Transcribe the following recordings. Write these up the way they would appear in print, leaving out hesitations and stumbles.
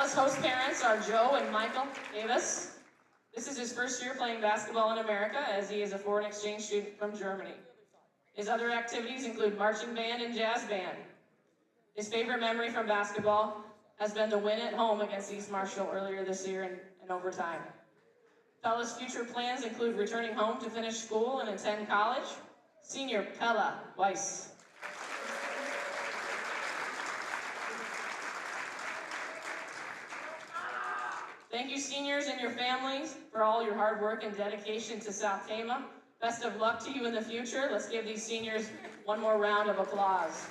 Talla's host parents are Joe and Michael Davis. This is his first year playing basketball in America, as he is a foreign exchange student from Germany. His other activities include marching band and jazz band. His favorite memory from basketball has been the win at home against East Marshall earlier this year in overtime. Pella's future plans include returning home to finish school and attend college. Senior Pella Weiss. Thank you, seniors and your families, for all your hard work and dedication to South Tama. Best of luck to you in the future. Let's give these seniors one more round of applause.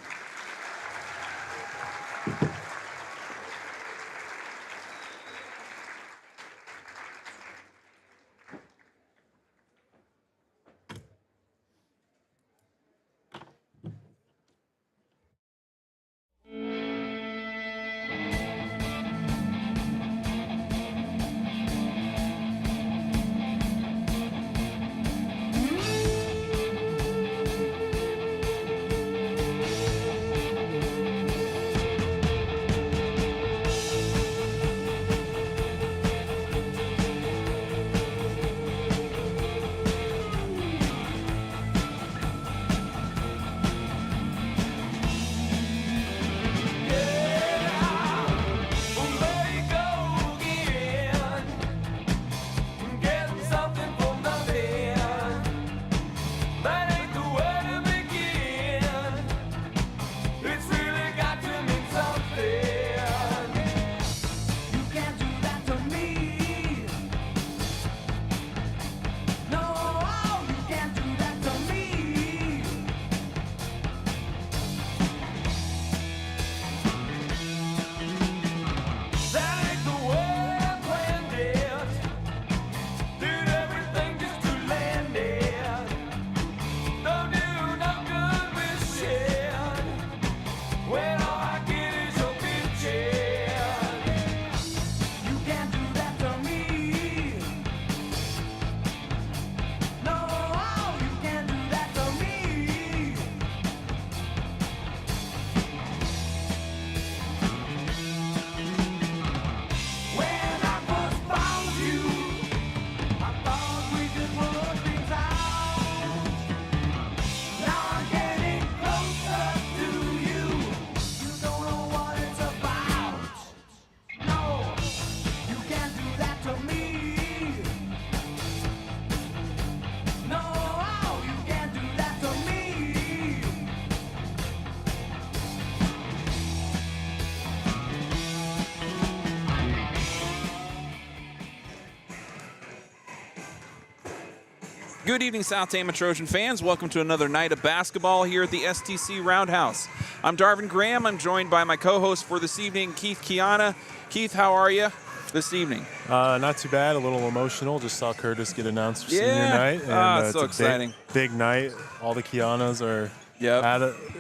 Good evening, South Tama Trojan fans. Welcome to another night of basketball here at the STC Round House. I'm Darvin Graham. I'm joined by my co-host for this evening, Keith Kiana. Keith, how are you this evening? Not too bad. A little emotional. Just saw Curtis get announced for senior night. And, it's so exciting. Big night. All the Kianas are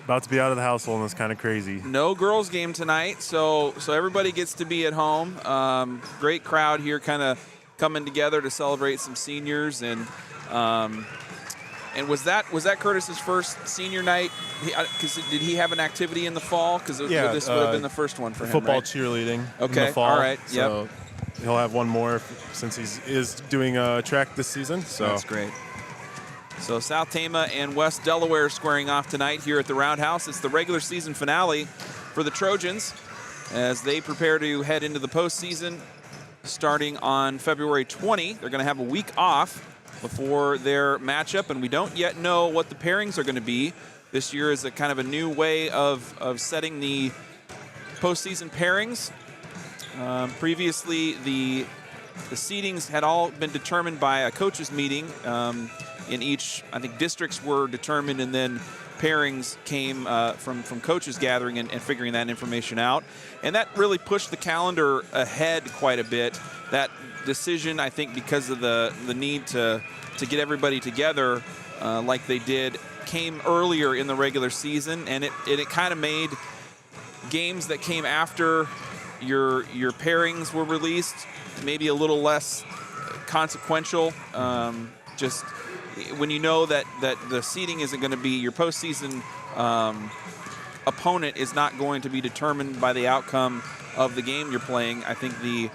about to be out of the household, and it's kind of crazy. No girls game tonight, so everybody gets to be at home. Great crowd here, kind of coming together to celebrate some seniors. And was that Curtis's first senior night? Because did he have an activity in the fall? Because this would have been the first one for him. Football, right? cheerleading. Okay, in the fall, all right, so he'll have one more since he is doing track this season. So that's great. So South Tama and West Delaware squaring off tonight here at the Round House. It's the regular season finale for the Trojans as they prepare to head into the postseason starting on February 20. They're going to have a week off before their matchup, and we don't yet know what the pairings are going to be. This year is a kind of a new way of setting the postseason pairings. Previously, the seedings had all been determined by a coaches meeting in each, I think districts were determined, and then pairings came from coaches gathering and figuring that information out. And that really pushed the calendar ahead quite a bit. That decision, I think, because of the need to get everybody together like they did, came earlier in the regular season, and it kind of made games that came after your pairings were released maybe a little less consequential. Just when you know that the seeding isn't going to be your postseason opponent is not going to be determined by the outcome of the game you're playing. I think the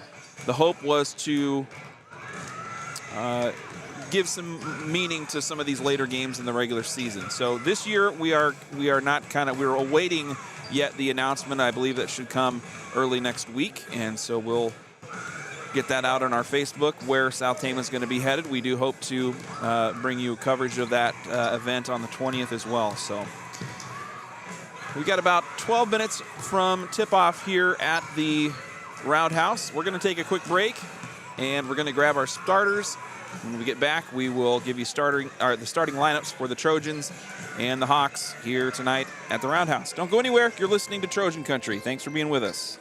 hope was to give some meaning to some of these later games in the regular season. So this year we are not we're awaiting yet the announcement. I believe that should come early next week, and so we'll get that out on our Facebook where South Tama is going to be headed. We do hope to bring you coverage of that event on the 20th as well. So we got about 12 minutes from tip-off here at the Roundhouse. We're going to take a quick break, and we're going to grab our starters. When we get back, we will give you the starting lineups for the Trojans and the Hawks here tonight at the Roundhouse. Don't go anywhere. You're listening to Trojan Country. Thanks for being with us.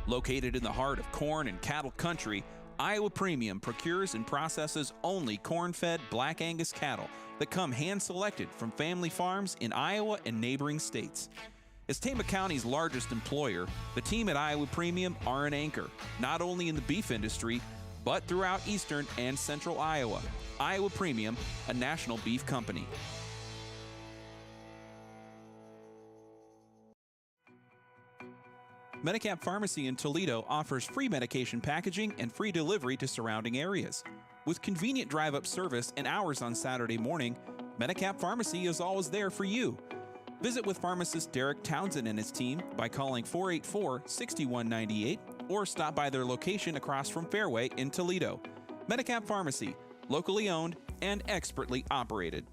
Located in the heart of corn and cattle country, Iowa Premium procures and processes only corn-fed Black Angus cattle that come hand-selected from family farms in Iowa and neighboring states. As Tama County's largest employer, the team at Iowa Premium are an anchor, not only in the beef industry, but throughout eastern and central Iowa. Iowa Premium, a national beef company. Medicap Pharmacy in Toledo offers free medication packaging and free delivery to surrounding areas. With convenient drive-up service and hours on Saturday morning, Medicap Pharmacy is always there for you. Visit with pharmacist Derek Townsend and his team by calling 484-6198 or stop by their location across from Fairway in Toledo. Medicap Pharmacy, locally owned and expertly operated.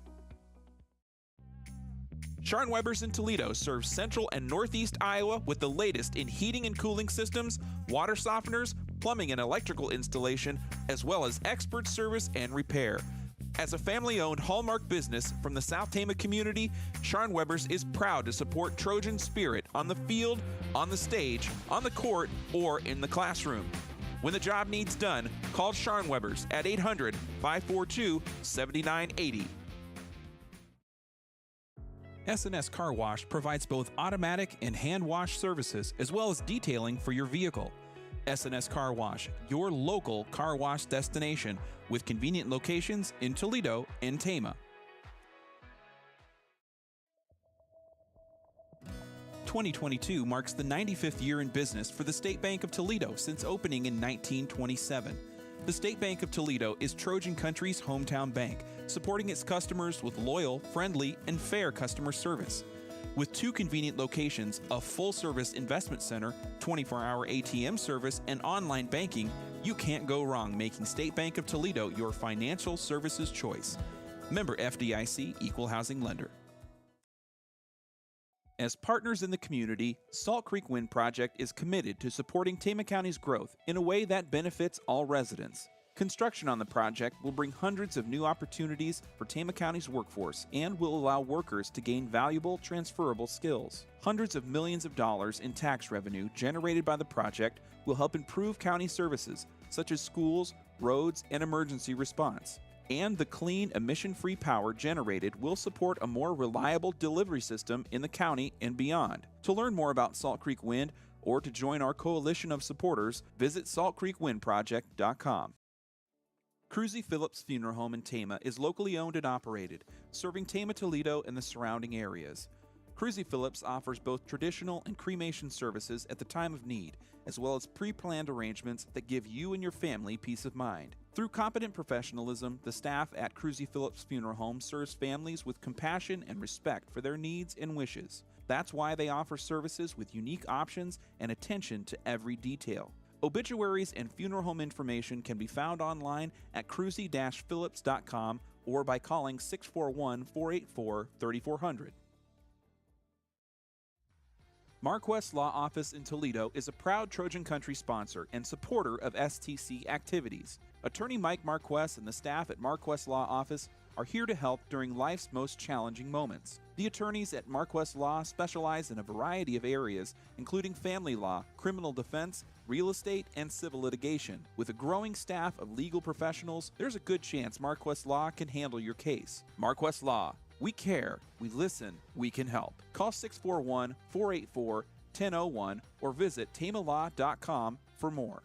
Scharnwebers in Toledo serves central and northeast Iowa with the latest in heating and cooling systems, water softeners, plumbing and electrical installation, as well as expert service and repair. As a family-owned Hallmark business from the South Tama community, Sharn Weber's is proud to support Trojan spirit on the field, on the stage, on the court, or in the classroom. When the job needs done, call Sharn Weber's at 800-542-7980. S&S Car Wash provides both automatic and hand wash services as well as detailing for your vehicle. S&S Car Wash, your local car wash destination with convenient locations in Toledo and Tama. 2022 marks the 95th year in business for the State Bank of Toledo since opening in 1927. The State Bank of Toledo is Trojan Country's hometown bank, supporting its customers with loyal, friendly, and fair customer service. With 2 convenient locations, a full-service investment center, 24-hour ATM service, and online banking, you can't go wrong making State Bank of Toledo your financial services choice. Member FDIC, Equal Housing Lender. As partners in the community, Salt Creek Wind Project is committed to supporting Tama County's growth in a way that benefits all residents. Construction on the project will bring hundreds of new opportunities for Tama County's workforce and will allow workers to gain valuable, transferable skills. Hundreds of millions of dollars in tax revenue generated by the project will help improve county services such as schools, roads, and emergency response. And the clean, emission-free power generated will support a more reliable delivery system in the county and beyond. To learn more about Salt Creek Wind or to join our coalition of supporters, visit saltcreekwindproject.com. Cruzy Phillips Funeral Home in Tama is locally owned and operated, serving Tama, Toledo, and the surrounding areas. Cruzy Phillips offers both traditional and cremation services at the time of need, as well as pre-planned arrangements that give you and your family peace of mind. Through competent professionalism, the staff at Cruzy Phillips Funeral Home serves families with compassion and respect for their needs and wishes. That's why they offer services with unique options and attention to every detail. Obituaries and funeral home information can be found online at cruzy-phillips.com or by calling 641-484-3400. Mark West Law Office in Toledo is a proud Trojan Country sponsor and supporter of STC activities. Attorney Mike Marquess and the staff at Marquess Law Office are here to help during life's most challenging moments. The attorneys at Marquess Law specialize in a variety of areas, including family law, criminal defense, real estate, and civil litigation. With a growing staff of legal professionals, there's a good chance Marquess Law can handle your case. Marquess Law. We care, we listen, we can help. Call 641-484-1001 or visit tamalaw.com for more.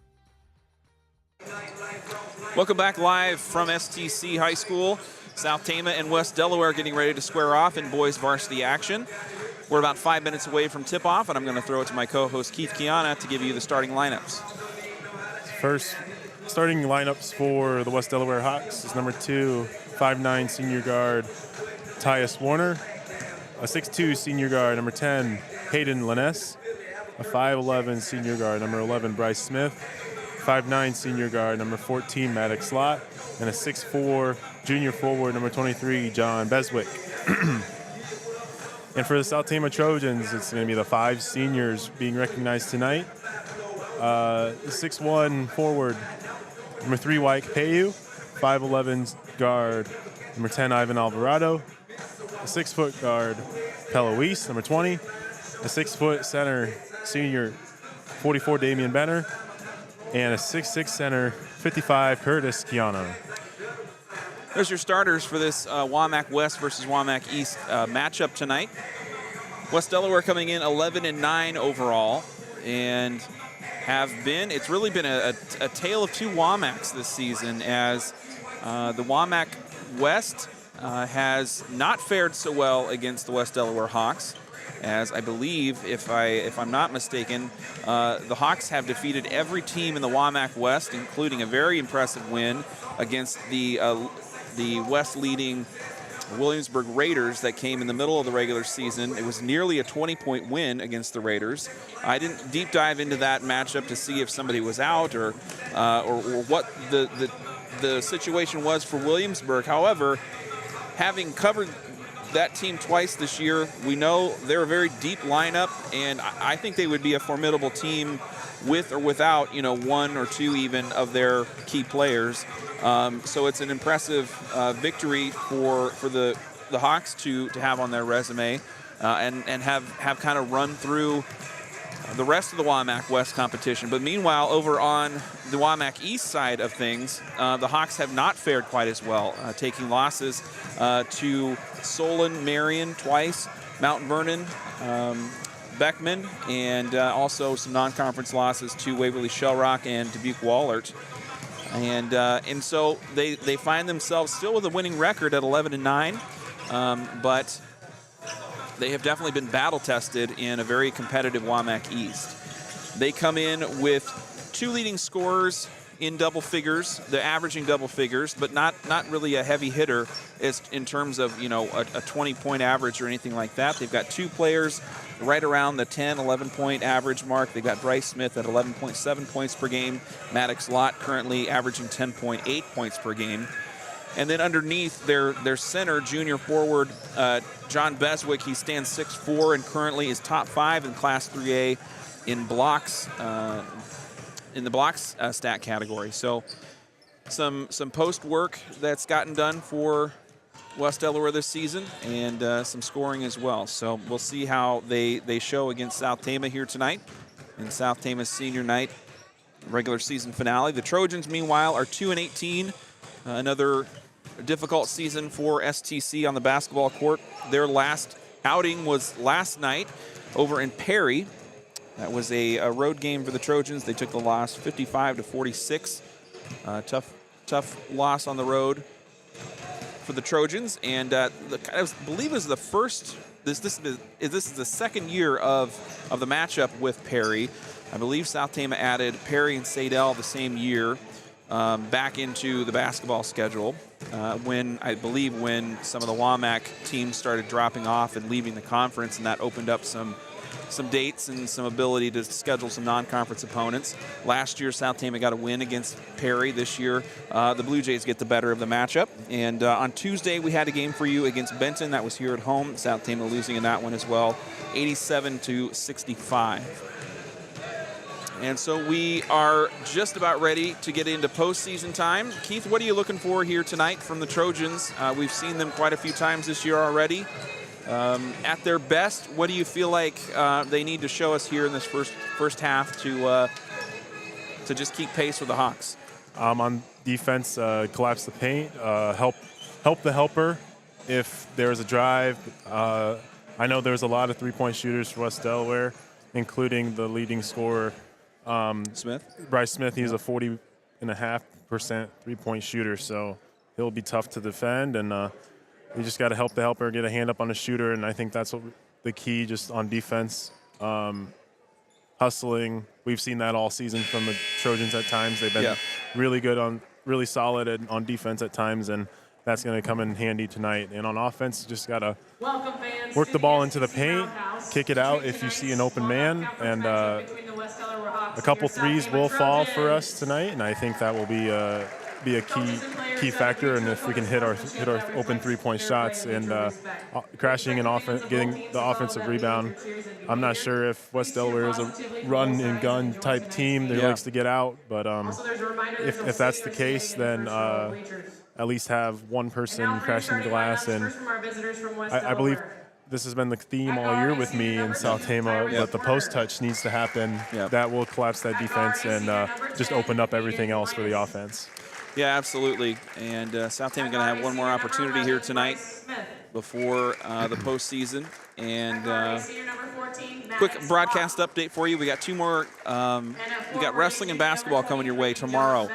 Welcome back live from STC High School. South Tama and West Delaware getting ready to square off in boys varsity action. We're about 5 minutes away from tip-off, and I'm going to throw it to my co-host Keith Kiana to give you the starting lineups. First, starting lineups for the West Delaware Hawks is number 2, 5'9" senior guard Tyus Warner, a 6'2" senior guard number 10 Hayden Liness, a 5'11" senior guard number 11 Bryce Smith, 5'9" senior guard number 14 Maddox Slott, and a 6'4" junior forward number 23 John Beswick. And for the South Tama Trojans, it's going to be the 5 seniors being recognized tonight. 6'1" forward number 3 Wyke Payu, 5'11" guard number 10 Ivan Alvarado, a 6-foot guard Peloise, number 20, a 6-foot center senior 44 Damian Benner, and a 6'6" center 55 Curtis Kiano. There's your starters for this Wamak West versus Wamak East matchup tonight. West Delaware coming in 11-9 overall, and it's really been a tale of 2 Wamaks this season, as the Wamak West has not fared so well against the West Delaware Hawks, as I believe, if I'm not mistaken, the Hawks have defeated every team in the Wamak West, including a very impressive win against the West leading Williamsburg Raiders that came in the middle of the regular season. It was nearly a 20-point win against the Raiders. I didn't deep dive into that matchup to see if somebody was out or what the situation was for Williamsburg. However, having covered that team twice this year. We know they're a very deep lineup, and I think they would be a formidable team with or without, one or two even of their key players. So it's an impressive victory for the Hawks to have on their resume, and have kind of run through the rest of the WAMAC West competition. But meanwhile, over on the WAMAC East side of things, the Hawks have not fared quite as well, taking losses to Solon, Marion twice, Mount Vernon, Beckman, and also some non-conference losses to Waverly Shellrock and Dubuque Wallert. And so they find themselves still with a winning record at 11-9, but they have definitely been battle-tested in a very competitive WAMAC East. They come in with 2 leading scorers in double figures. They're averaging double figures, but not really a heavy hitter as in terms of, a 20-point average or anything like that. They've got 2 players right around the 10, 11-point average mark. They've got Bryce Smith at 11.7 points per game. Maddox Lott currently averaging 10.8 points per game. And then underneath their center, junior forward, John Beswick, he stands 6'4" and currently is top 5 in Class 3A in blocks, in the blocks stat category. So some post work that's gotten done for West Delaware this season, and some scoring as well. So we'll see how they show against South Tama here tonight in South Tama's senior night regular season finale. The Trojans, meanwhile, are 2-18. Another difficult season for STC on the basketball court. Their last outing was last night over in Perry. That was a road game for the Trojans. They took the loss 55-46. Tough loss on the road for the Trojans. And I believe it was the first. This is the second year of the matchup with Perry. I believe South Tama added Perry and Sadell the same year back into the basketball schedule when some of the WAMAC teams started dropping off and leaving the conference, and that opened up some dates and some ability to schedule some non-conference opponents. Last year, South Tama got a win against Perry. This year, the Blue Jays get the better of the matchup. And on Tuesday, we had a game for you against Benton. That was here at home. South Tama losing in that one as well, 87-65. And so we are just about ready to get into postseason time. Keith, what are you looking for here tonight from the Trojans? We've seen them quite a few times this year already. At their best, what do you feel like they need to show us here in this first half to just keep pace with the Hawks? On defense, collapse the paint, help the helper if there's a drive. I know there's a lot of three-point shooters for West Delaware, including the leading scorer, Bryce Smith. He's a 40.5% three-point shooter, so he'll be tough to defend, and we just got to help the helper get a hand up on the shooter, and I think that's what the key just on defense. Hustling, we've seen that all season from the Trojans at times. They've been really solid on defense at times, and that's going to come in handy tonight. And on offense, just got to work the ball into the paint, kick it out if you see an open man, and a couple threes will fall for us tonight, and I think that will be a key factor. And if we can hit our open three-point shots and crashing and getting the offensive rebound. I'm not sure if West Delaware is a run and gun type team that likes to get out, but if that's the case, then at least have one person crashing the glass. And I believe this has been the theme all year with me in South Tama, that the post touch needs to happen. That will collapse that defense and just open up everything else for the offense. Yeah, absolutely. And South Tama going to have one more opportunity here tonight before the postseason. And quick broadcast update for you. We got two more. We got wrestling and basketball coming your way tomorrow.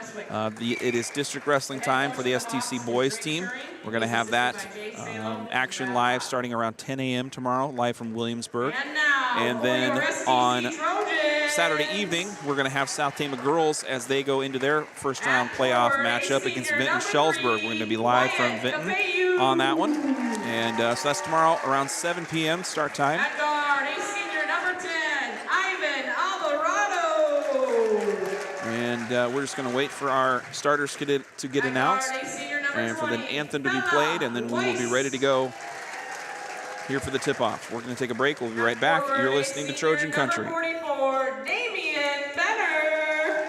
It is district wrestling time for the STC boys team. We're going to have that action live starting around 10 a.m. tomorrow, live from Williamsburg. And then on Saturday evening, we're going to have South Tama girls as they go into their first round playoff matchup against Vinton Shellsburg. We're going to be live from Vinton on that one. And so that's tomorrow around 7 p.m. start time. At guard, a senior number 10, Ivan Alvarado. And we're just going to wait for our starters to get announced and for the anthem to be played, and then we will be ready to go here for the tip-off. We're going to take a break. We'll be right back. You're listening to Trojan Country. Number 44, Damian Benner.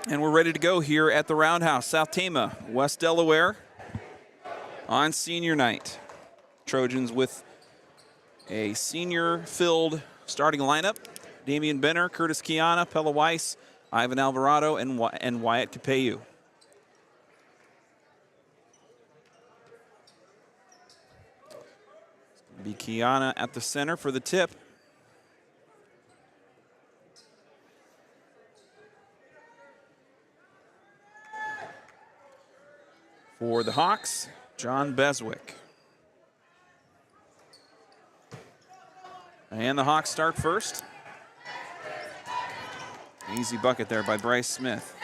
And we're ready to go here at the Round House. South Tama, West Delaware on senior night. Trojans with a senior-filled starting lineup. Damian Benner, Curtis Kiana, Pella Weiss, Ivan Alvarado, and Wyatt Capeyu. Be Kiana at the center for the tip. For the Hawks, John Beswick. And the Hawks start first. Easy bucket there by Bryce Smith.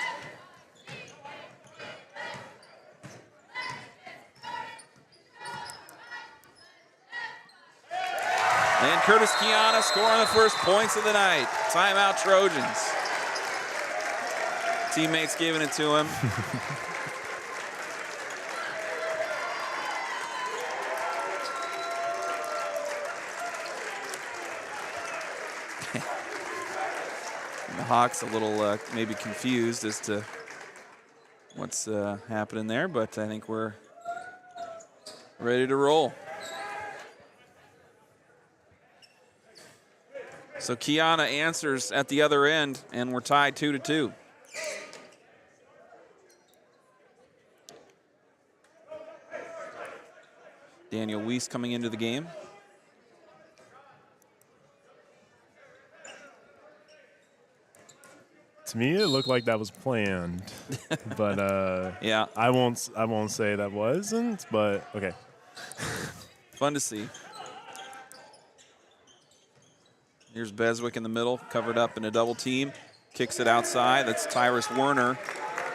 And Curtis Kiana scoring the first points of the night. Timeout Trojans. Teammates giving it to him. The Hawks a little maybe confused as to what's happening there, but I think we're ready to roll. So Kiana answers at the other end, and we're tied 2-2. Daniel Weiss coming into the game. To me, it looked like that was planned, but yeah, I won't say that wasn't. But okay, fun to see. Here's Beswick in the middle, covered up in a double team, kicks it outside. That's Tyrus Werner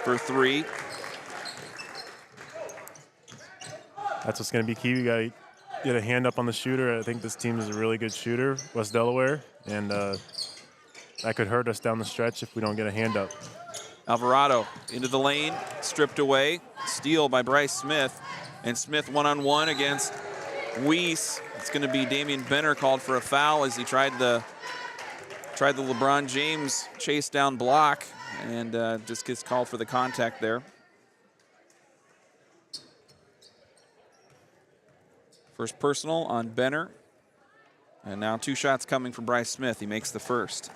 for three. That's what's going to be key. We got to get a hand up on the shooter. I think this team is a really good shooter, West Delaware, and that could hurt us down the stretch if we don't get a hand up. Alvarado into the lane, stripped away. Steal by Bryce Smith. And Smith one-on-one against Weiss. It's going to be Damian Benner called for a foul as he tried the LeBron James chase down block and just gets called for the contact there. First personal on Benner. And now 2 shots coming from Bryce Smith. He makes the first.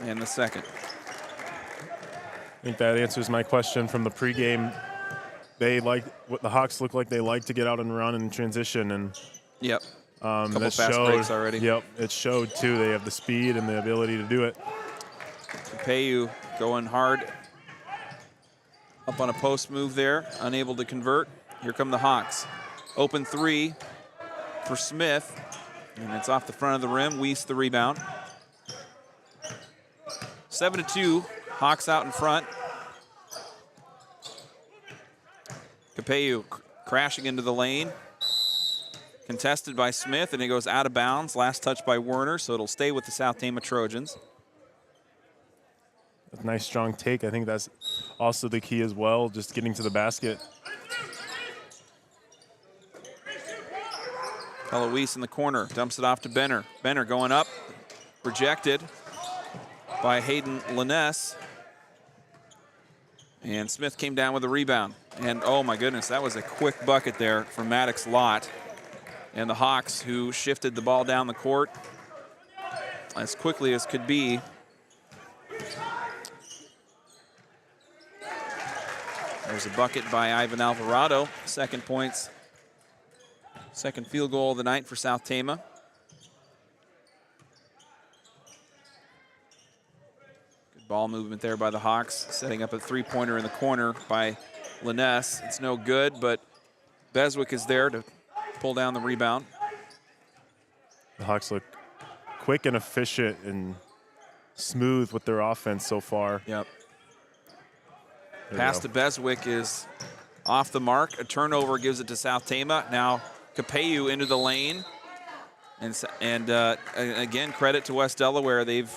And the second. I think that answers my question from the pregame. They like what the Hawks look like. They like to get out and run and transition, and Yep. Couple that fast breaks already. Yep, it showed too. They have the speed and the ability to do it. Capeyu going hard up on a post move there, unable to convert. Here come the Hawks. Open 3 for Smith, and it's off the front of the rim. Weiss the rebound. 7-2, Hawks out in front. Capeyu crashing into the lane. Contested by Smith, and it goes out of bounds. Last touch by Werner, so it'll stay with the South Tama Trojans. A nice strong take. I think that's also the key as well, just getting to the basket. Weiss in the corner, dumps it off to Benner. Benner going up, rejected by Hayden Liness. And Smith came down with a rebound. And oh my goodness, that was a quick bucket there from Maddox Lott. And the Hawks, who shifted the ball down the court as quickly as could be. There's a bucket by Ivan Alvarado. Second points. Second field goal of the night for South Tama. Good ball movement there by the Hawks. Setting up a three-pointer in the corner by Liness. It's no good, but Beswick is there to pull down the rebound. The Hawks look quick and efficient and smooth with their offense so far. Yep. Pass to Beswick is off the mark. A turnover gives it to South Tama. Now Capeyu into the lane. And again, credit to West Delaware. They've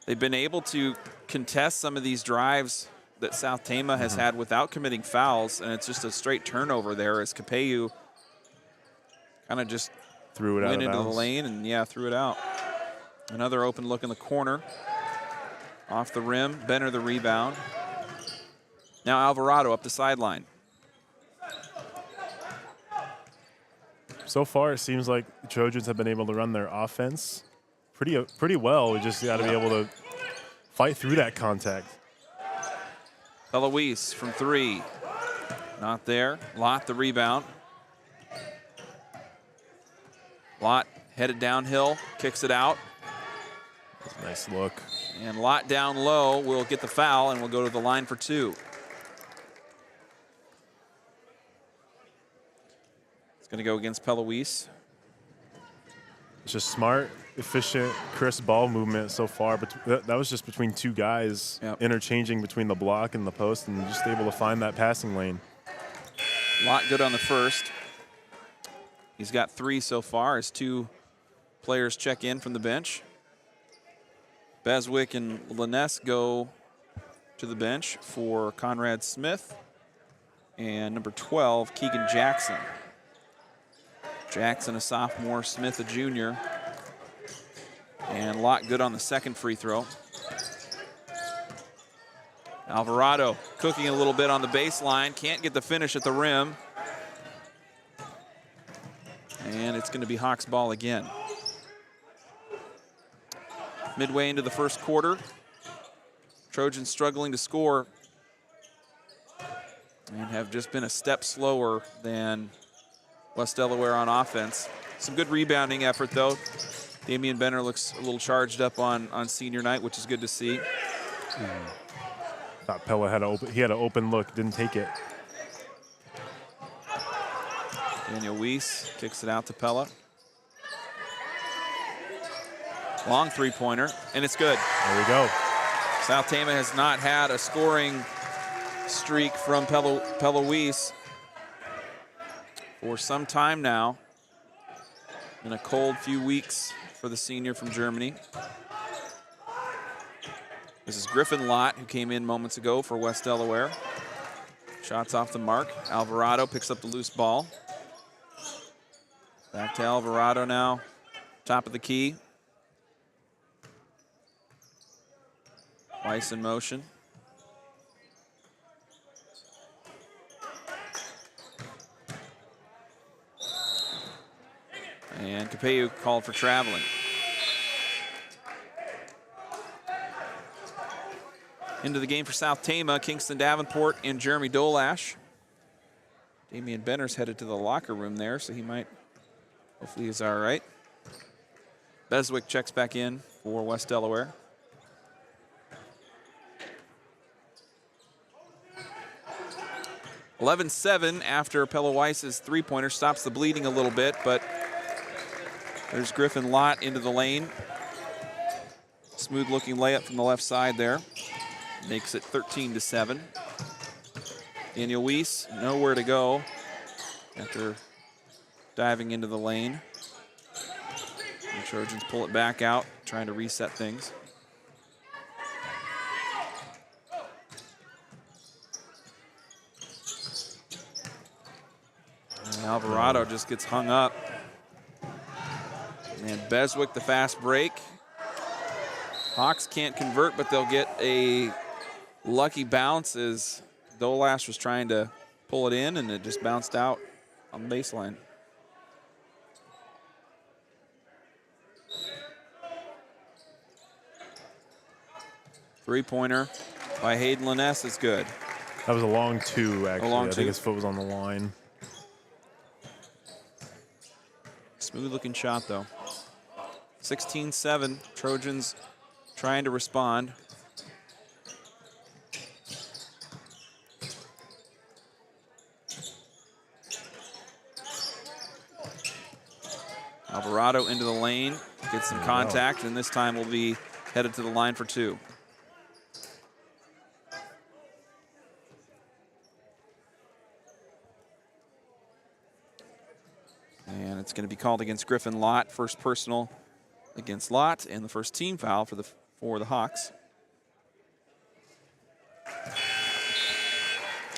been able to contest some of these drives that South Tama has had without committing fouls, and it's just a straight turnover there as Capeyu kind of just threw it out went of into bounds. the lane and, yeah, threw it out. Another open look in the corner. Off the rim, Benner the rebound. Now Alvarado up the sideline. So far, it seems like the Trojans have been able to run their offense pretty well. We just got to be able to fight through that contact. Weiss from 3. Not there. Lott the rebound. Lott headed downhill, kicks it out. That's a nice look. And Lott down low will get the foul and will go to the line for 2. It's going to go against Weiss. It's just smart, efficient, crisp ball movement so far. But that was just between 2 guys, interchanging between the block and the post, and just able to find that passing lane. Lott good on the first. He's got 3 so far as 2 players check in from the bench. Beswick and Liness go to the bench for Conrad Smith and number 12, Keegan Jackson. Jackson, a sophomore, Smith, a junior. And Lott good on the second free throw. Alvarado cooking a little bit on the baseline, can't get the finish at the rim. And it's going to be Hawks ball again. Midway into the first quarter, Trojans struggling to score and have just been a step slower than West Delaware on offense. Some good rebounding effort, though. Damian Benner looks a little charged up on senior night, which is good to see. Thought Pella had an open look, didn't take it. Daniel Weiss kicks it out to Pella. Long three-pointer, and it's good. There we go. South Tama has not had a scoring streak from Pella Weiss for some time now. Been a cold few weeks for the senior from Germany. This is Griffin Lott, who came in moments ago for West Delaware. Shots off the mark. Alvarado picks up the loose ball. Back to Alvarado now, top of the key. Weiss in motion. And Capello called for traveling. Into the game for South Tama, Kingston Davenport and Jeremy Dolash. Damian Benner's headed to the locker room there, so he might, hopefully he's all right. Beswick checks back in for West Delaware. (11-7) after Pella Weiss's three-pointer stops the bleeding a little bit, but there's Griffin Lott into the lane. Smooth-looking layup from the left side there. Makes it 13-7. Daniel Weiss, nowhere to go after diving into the lane. The Trojans pull it back out, trying to reset things. And Alvarado just gets hung up. And Beswick, the fast break. Hawks can't convert, but they'll get a lucky bounce as Dolash was trying to pull it in, and it just bounced out on the baseline. Three-pointer by Hayden Liness is good. That was a long two, actually. Long I two. think his foot was on the line. Smooth-looking shot, though. 16-7, Trojans trying to respond. Alvarado into the lane, gets some contact, and this time will be headed to the line for two. And it's going to be called against Griffin Lott, first personal against Lott, and the first team foul for the Hawks.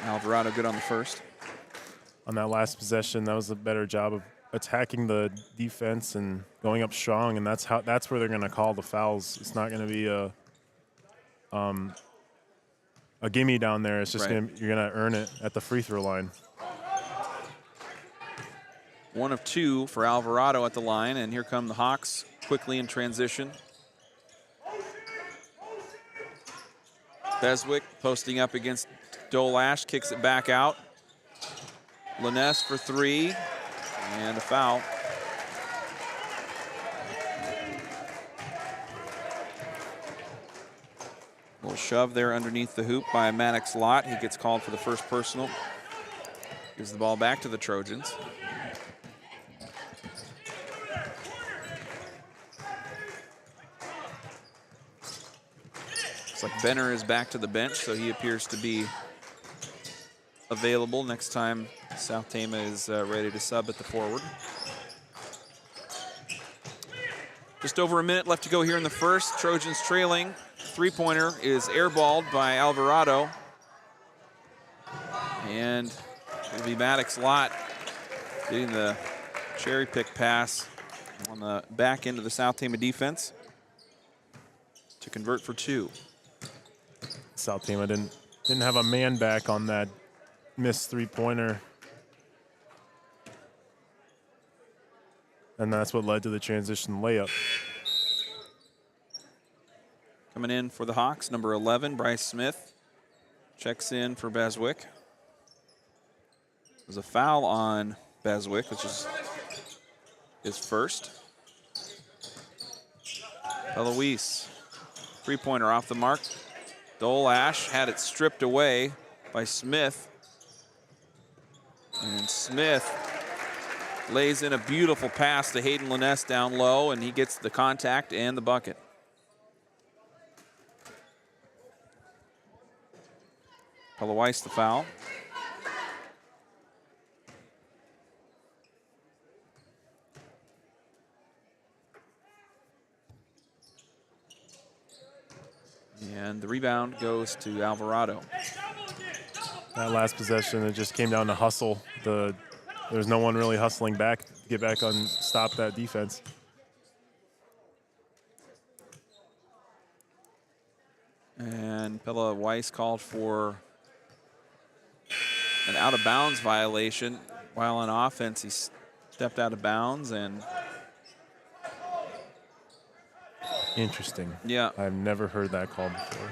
Alvarado good on the first. On that last possession, that was a better job of attacking the defense and going up strong, and that's where they're going to call the fouls. It's not going to be a gimme down there. It's just right. you're going to earn it at the free throw line. 1 of 2 for Alvarado at the line, and here come the Hawks quickly in transition. Beswick posting up against Dolash, kicks it back out. Liness for three, and a foul. Little shove there underneath the hoop by Maddox Lott. He gets called for the first personal. Gives the ball back to the Trojans. Looks like Benner is back to the bench, so he appears to be available next time South Tama is ready to sub at the forward. Just over a minute left to go here in the first. Trojans trailing. Three-pointer is airballed by Alvarado. And it'll be Maddox Lott getting the cherry pick pass on the back end of the South Tama defense to convert for two. South Tama didn't have a man back on that missed three-pointer. And that's what led to the transition layup. Coming in for the Hawks, number 11, Bryce Smith. Checks in for Beswick. There's a foul on Beswick, which is his first. Eloise, three-pointer off the mark. Dolash had it stripped away by Smith. And Smith lays in a beautiful pass to Hayden Liness down low, and he gets the contact and the bucket. Weiss the foul. And the rebound goes to Alvarado. That last possession, it just came down to hustle. There's no one really hustling back to get back on, stop that defense. And Pella Weiss called for an out-of-bounds violation while on offense. He stepped out of bounds and... Interesting. Yeah. I've never heard that call before.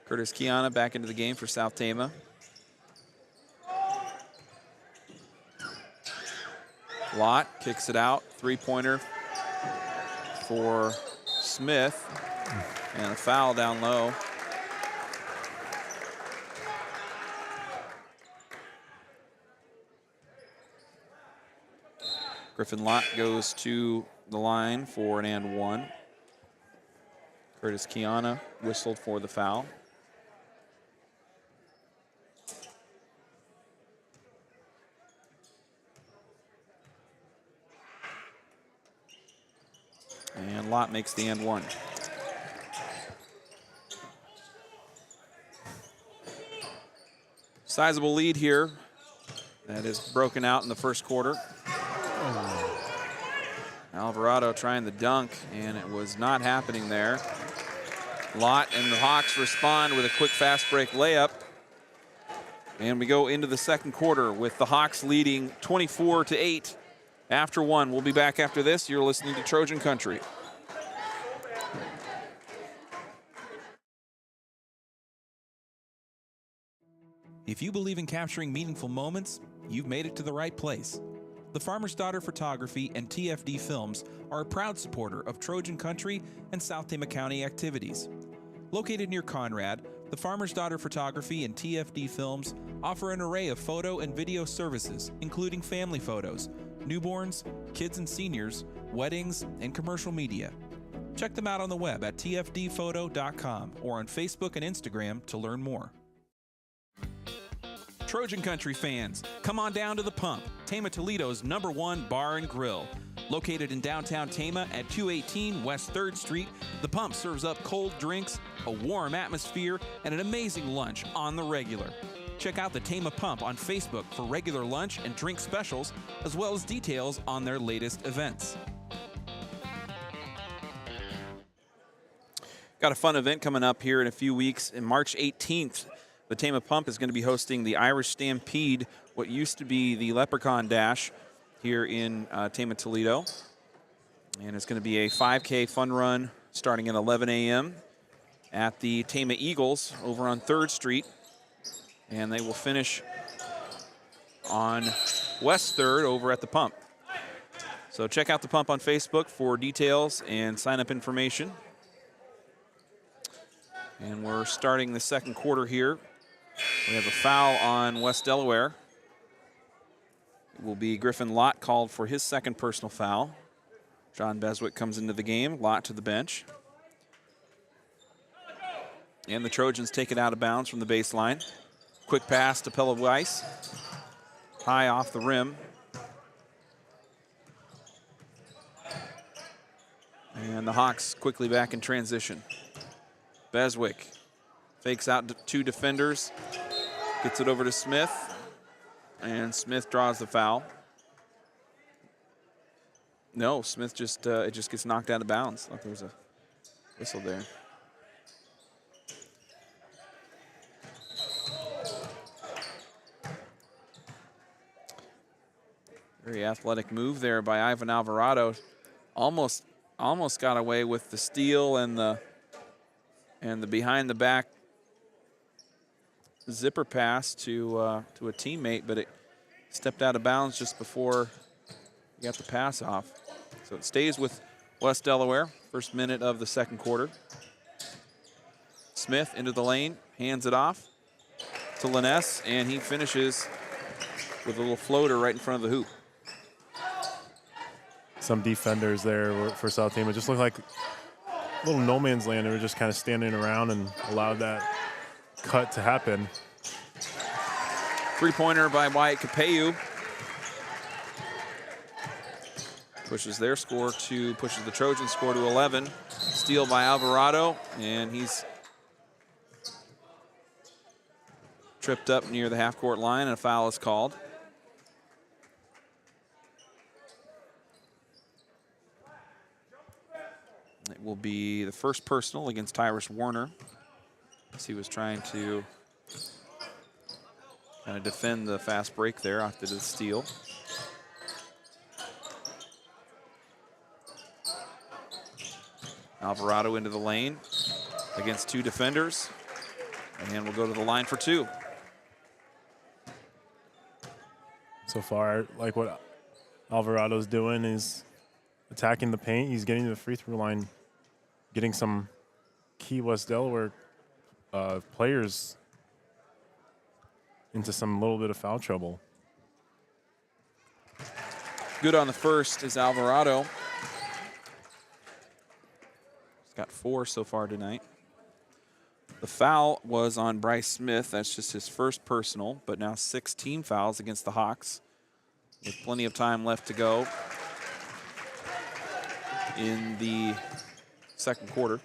Curtis Kiana back into the game for South Tama. Lott kicks it out. Three-pointer for Smith. And a foul down low. Griffin Lott goes to the line for an and one. Curtis Kiana whistled for the foul. And Lott makes the and one. Sizable lead here. That is broken out in the first quarter. Alvarado trying the dunk, and it was not happening there. Lott and the Hawks respond with a quick fast break layup. And we go into the second quarter with the Hawks leading 24-8 after one. We'll be back after this. You're listening to Trojan Country. If you believe in capturing meaningful moments, you've made it to the right place. The Farmer's Daughter Photography and TFD Films are a proud supporter of Trojan Country and South Tama County activities. Located near Conrad, the Farmer's Daughter Photography and TFD Films offer an array of photo and video services, including family photos, newborns, kids and seniors, weddings, and commercial media. Check them out on the web at tfdphoto.com or on Facebook and Instagram to learn more. Trojan Country fans, come on down to The Pump, Tama Toledo's #1 bar and grill. Located in downtown Tama at 218 West 3rd Street, The Pump serves up cold drinks, a warm atmosphere, and an amazing lunch on the regular. Check out the Tama Pump on Facebook for regular lunch and drink specials, as well as details on their latest events. Got a fun event coming up here in a few weeks. In March 18th, the Tama Pump is going to be hosting the Irish Stampede, what used to be the Leprechaun Dash here in Tama, Toledo. And it's going to be a 5K fun run starting at 11 a.m. at the Tama Eagles over on 3rd Street. And they will finish on West 3rd over at the Pump. So check out the Pump on Facebook for details and sign-up information. And we're starting the second quarter here. We have a foul on West Delaware. It will be Griffin Lott called for his second personal foul. John Beswick comes into the game, Lott to the bench. And the Trojans take it out of bounds from the baseline. Quick pass to Pella Weiss. High off the rim. And the Hawks quickly back in transition. Beswick fakes out to two defenders, gets it over to Smith, and Smith draws the foul. No, Smith just it just gets knocked out of bounds. Thought there was a whistle there. Very athletic move there by Ivan Alvarado. Almost got away with the steal and the behind the back zipper pass to a teammate, but it stepped out of bounds just before he got the pass off. So it stays with West Delaware, first minute of the second quarter. Smith into the lane, hands it off to Liness, and he finishes with a little floater right in front of the hoop. Some defenders there for South Tama just looked like a little no man's land. They were just kind of standing around and allowed that cut to happen. Three-pointer by Wyatt Capeu. Pushes the Trojan score to 11. Steal by Alvarado, and he's tripped up near the half-court line, and a foul is called. It will be the first personal against Tyrus Warner, as he was trying to kind of defend the fast break there after the steal. Alvarado into the lane against 2 defenders, and will go to the line for 2. So far, like what Alvarado's doing is attacking the paint. He's getting to the free throw line, getting some key West Delaware players into some little bit of foul trouble. Good on the first is Alvarado. He's got 4 so far tonight. The foul was on Bryce Smith. That's just his first personal, but now 6 team fouls against the Hawks with plenty of time left to go in the second quarter.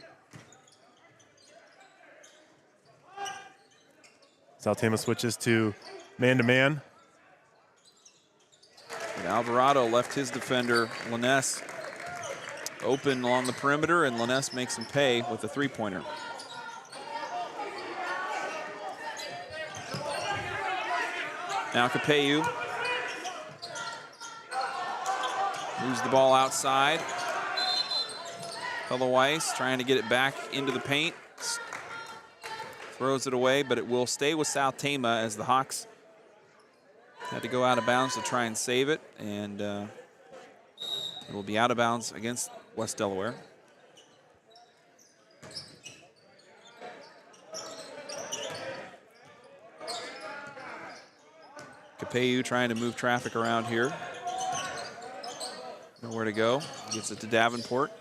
South Tama switches to man-to-man. And Alvarado left his defender, Laness, open along the perimeter, and Laness makes him pay with a 3-pointer. Now Capeyu moves the ball outside. Weiss trying to get it back into the paint. Throws it away, but it will stay with South Tama as the Hawks had to go out of bounds to try and save it, and it will be out of bounds against West Delaware. Capeyu trying to move traffic around here. Nowhere to go. Gets it to Davenport.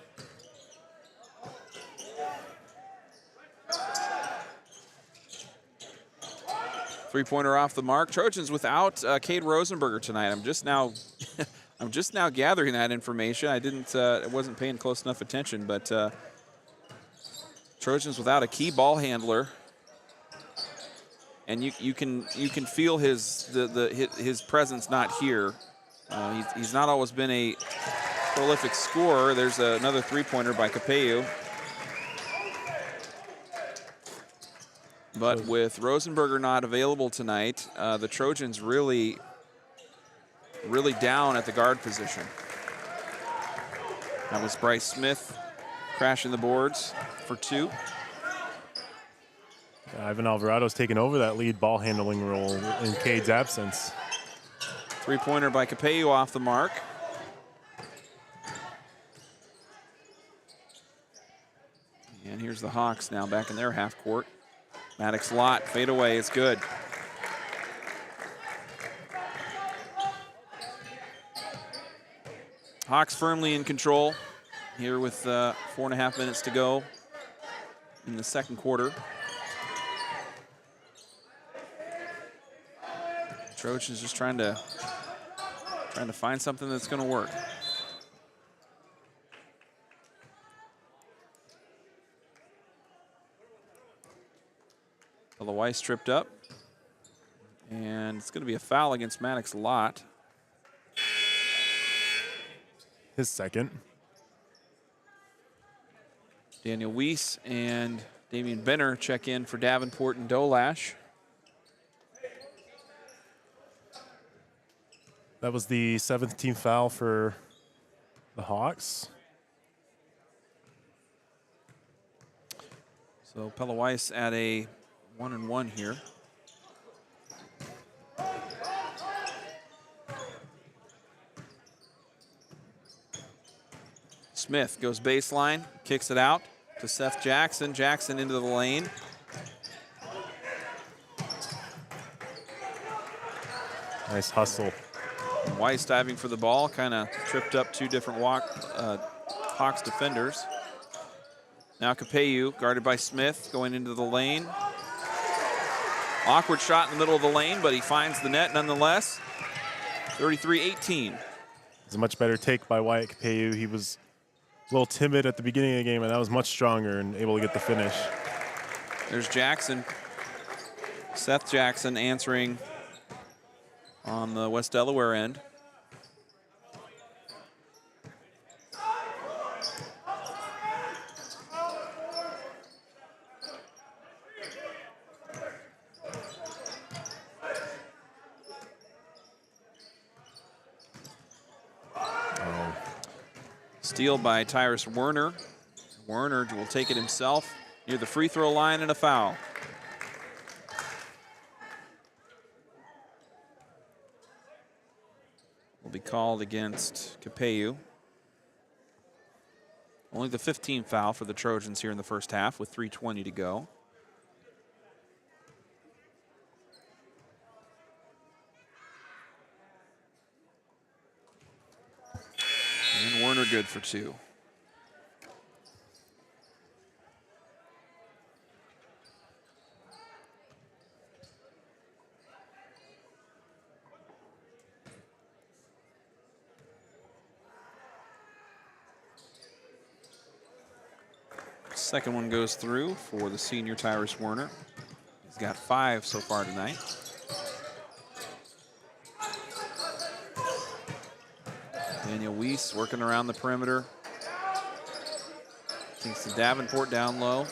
Three-pointer off the mark. Trojans without Cade Rosenberger tonight. I'm just now gathering that information. I wasn't paying close enough attention, but Trojans without a key ball handler. And you can feel his presence not here. He's not always been a prolific scorer. There's another 3-pointer by Capeyu. But with Rosenberger not available tonight, the Trojans really down at the guard position. That was Bryce Smith crashing the boards for 2. Ivan Alvarado's taken over that lead ball handling role in Cade's absence. 3-pointer by Capeyu off the mark. And here's the Hawks now back in their half court. Maddox Lott, fade away, it's good. Hawks firmly in control here with 4.5 minutes to go in the second quarter. Trojans just trying to find something that's going to work. Weiss tripped up, and it's going to be a foul against Maddox Lott. His second. Daniel Weiss and Damian Benner check in for Davenport and Dolash. That was the 7th team foul for the Hawks. So Weiss at a 1-and-1 here. Smith goes baseline, kicks it out to Seth Jackson. Jackson into the lane. Nice hustle. Weiss diving for the ball, kind of tripped up 2 different Hawks defenders. Now Capeyu, guarded by Smith, going into the lane. Awkward shot in the middle of the lane, but he finds the net nonetheless. 33-18. It's a much better take by Wyatt Capeyu. He was a little timid at the beginning of the game, and that was much stronger and able to get the finish. There's Jackson. Seth Jackson answering on the West Delaware end. Steal by Tyrus Werner. Werner will take it himself near the free throw line and a foul. Will be called against Capeu. Only the 15th foul for the Trojans here in the first half with 3:20 to go. And Werner good for 2. Second one goes through for the senior Tyrus Werner. He's got 5 so far tonight. Daniel Weiss working around the perimeter. Kingston Davenport down low.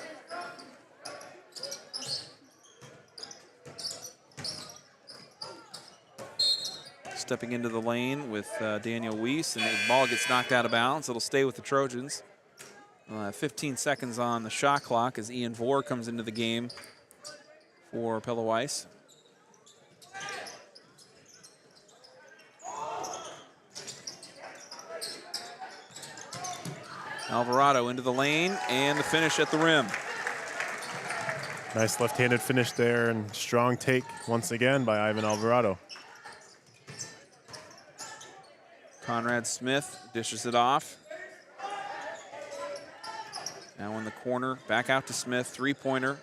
Stepping into the lane with Daniel Weiss, and the ball gets knocked out of bounds. It'll stay with the Trojans. 15 seconds on the shot clock as Ian Vore comes into the game for Pella Weiss. Alvarado into the lane and the finish at the rim. Nice left-handed finish there and strong take once again by Ivan Alvarado. Conrad Smith dishes it off. Now in the corner, back out to Smith, 3-pointer.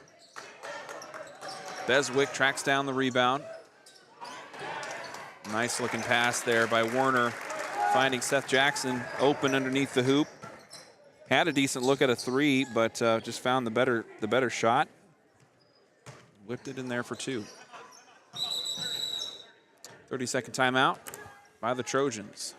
Beswick tracks down the rebound. Nice looking pass there by Werner, finding Seth Jackson open underneath the hoop. Had a decent look at a 3, but just found the better shot. Whipped it in there for 2. 30-second timeout by the Trojans.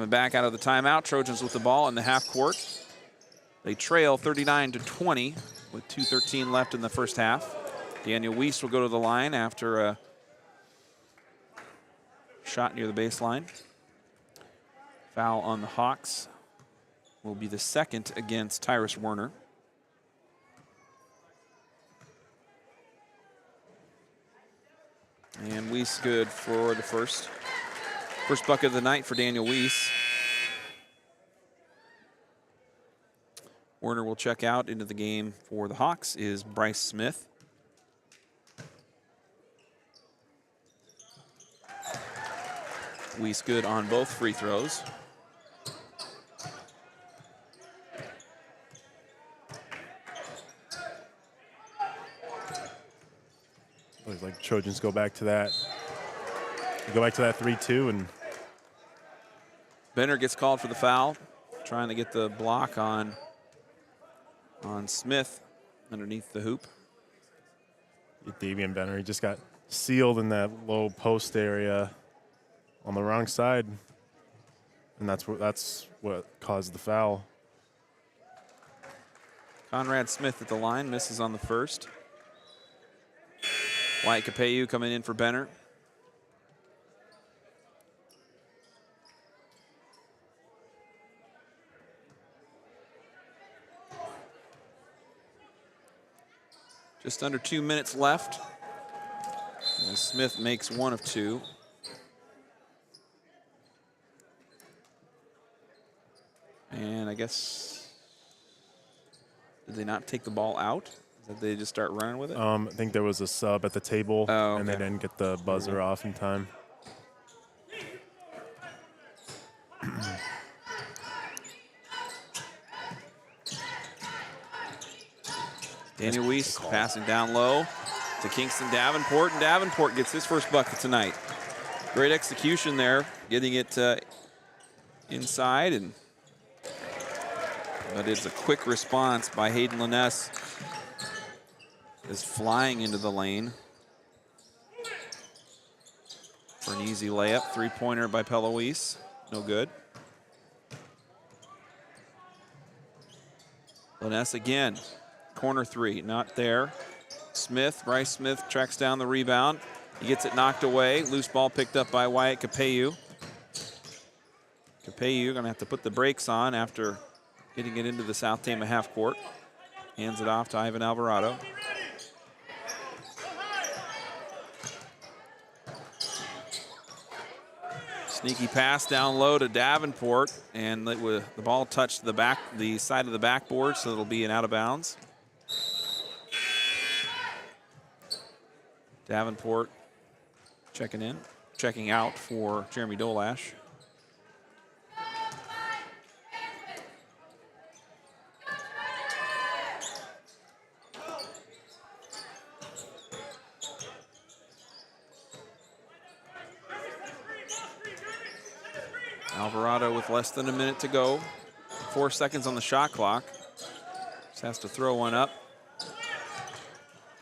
Back out of the timeout, Trojans with the ball in the half court. They trail 39-20 with 2:13 left in the first half. Daniel Weiss will go to the line after a shot near the baseline. Foul on the Hawks will be the second against Tyrus Werner. And Weiss good for the first bucket of the night for Daniel Weiss. Werner will check out. Into the game for the Hawks is Bryce Smith. Weiss good on both free throws. Looks like Trojans go back to that. Go back to that 3-2 and Benner gets called for the foul, trying to get the block on Smith underneath the hoop. Davian Benner, he just got sealed in that low post area on the wrong side, and that's what caused the foul. Conrad Smith at the line, misses on the first. Wyatt Capeu coming in for Benner. Just under 2 minutes left. And Smith makes 1 of 2. And I guess, did they not take the ball out? Did they just start running with it? I think there was a sub at the table, and they didn't get the buzzer off in time. Daniel Weiss passing down low to Kingston Davenport, and Davenport gets his first bucket tonight. Great execution there, getting it inside, but it's a quick response by Hayden Liness. Is flying into the lane for an easy layup. Three-pointer by Peloise, no good. Liness again, corner three, not there. Bryce Smith tracks down the rebound. He gets it knocked away. Loose ball picked up by Wyatt Capeyu. Capeyu gonna have to put the brakes on after getting it into the South Tama half court. Hands it off to Ivan Alvarado. Sneaky pass down low to Davenport, and the ball touched the side of the backboard, so it'll be an out of bounds. Davenport checking out for Jeremy Dolash. Alvarado with less than a minute to go. 4 seconds on the shot clock. Just has to throw one up.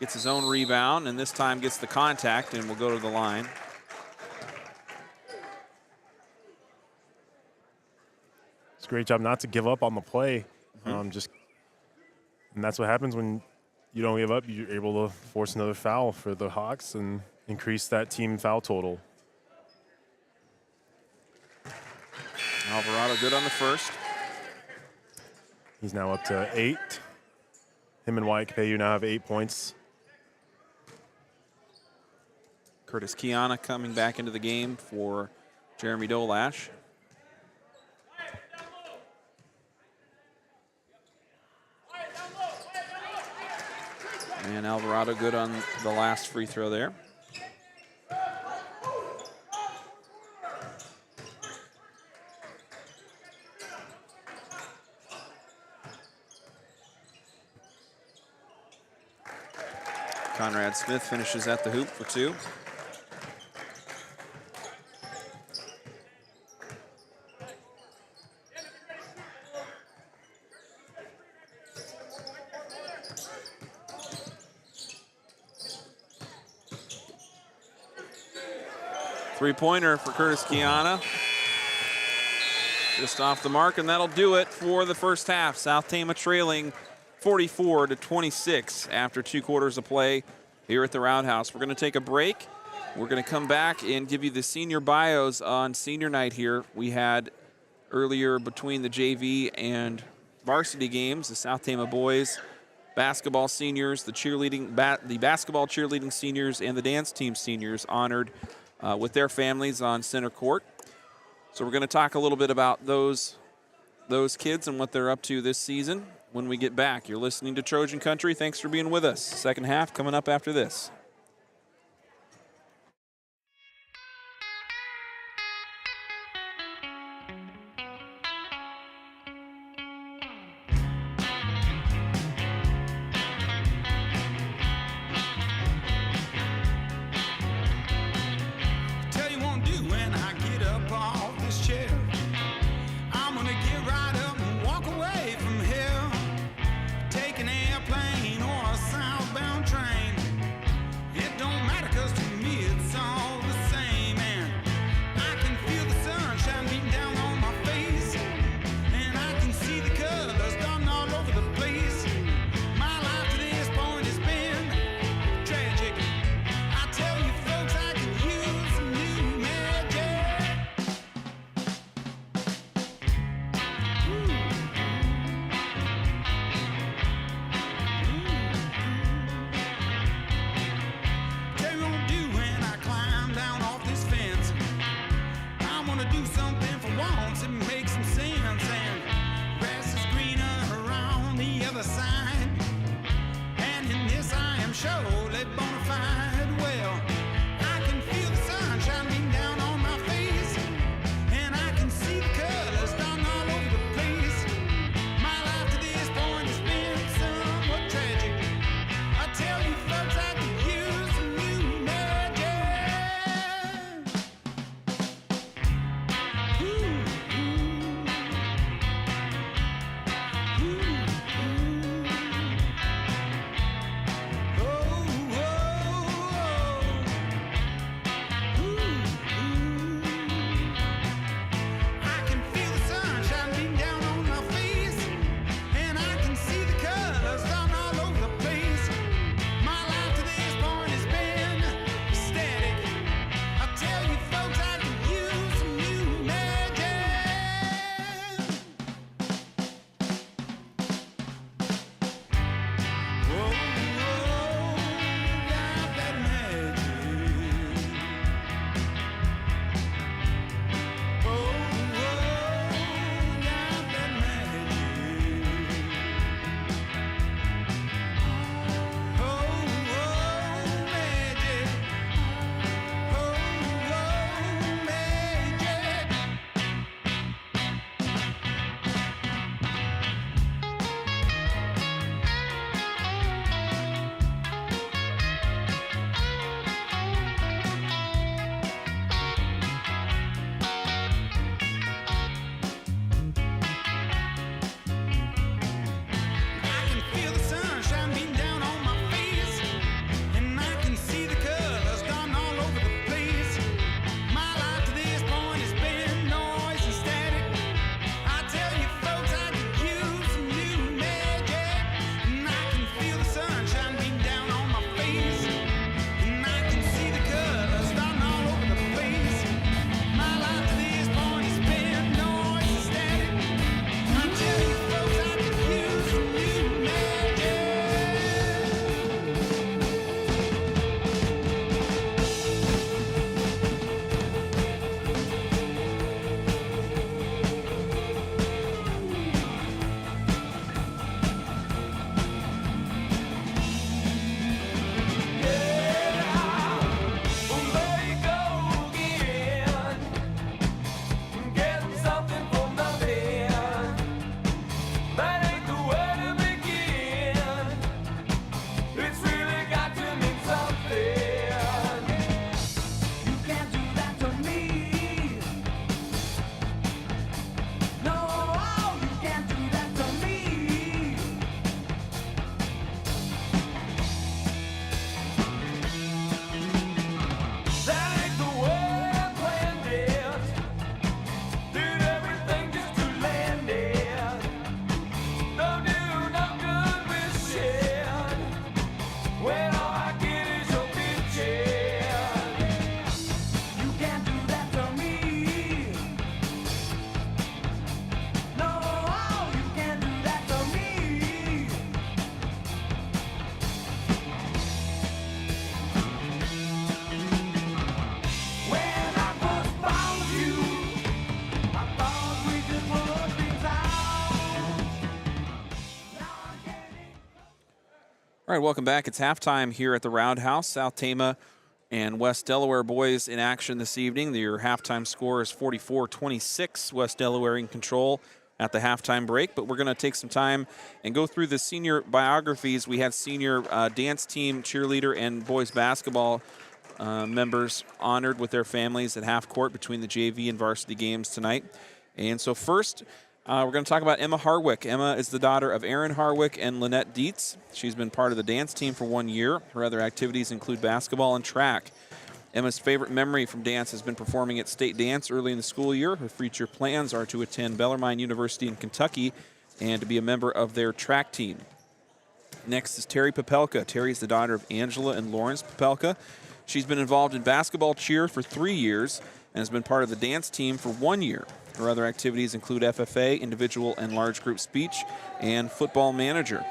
Gets his own rebound, and this time gets the contact and will go to the line. It's a great job not to give up on the play. And that's what happens when you don't give up. You're able to force another foul for the Hawks and increase that team foul total. Alvarado good on the first. He's now up to 8. Him and Wyatt Capeyu now have 8 points. Curtis Kiana coming back into the game for Jeremy Dolash. And Alvarado good on the last free throw there. Conrad Smith finishes at the hoop for 2. Three-pointer for Curtis Kiana. Just off the mark, and that'll do it for the first half. South Tama trailing 44-26 after 2 quarters of play here at the Roundhouse. We're going to take a break. We're going to come back and give you the senior bios on senior night here. We had earlier between the JV and varsity games, the South Tama boys basketball seniors, the basketball cheerleading seniors, and the dance team seniors honored with their families on center court. So we're going to talk a little bit about those kids and what they're up to this season when we get back. You're listening to Trojan Country. Thanks for being with us. Second half coming up after this. All right, welcome back. It's halftime here at the Round House. South Tama and West Delaware boys in action this evening. Your halftime score is 44-26. West Delaware in control at the halftime break, but we're going to take some time and go through the senior biographies. We had senior dance team, cheerleader, and boys basketball members honored with their families at half court between the JV and varsity games tonight. And so first, we're going to talk about Emma Harwick. Emma is the daughter of Aaron Harwick and Lynette Dietz. She's been part of the dance team for 1 year. Her other activities include basketball and track. Emma's favorite memory from dance has been performing at state dance early in the school year. Her future plans are to attend Bellarmine University in Kentucky and to be a member of their track team. Next is Terry Popelka. Terry is the daughter of Angela and Lawrence Popelka. She's been involved in basketball cheer for 3 years and has been part of the dance team for 1 year. Her other activities include FFA, individual and large group speech, and football manager.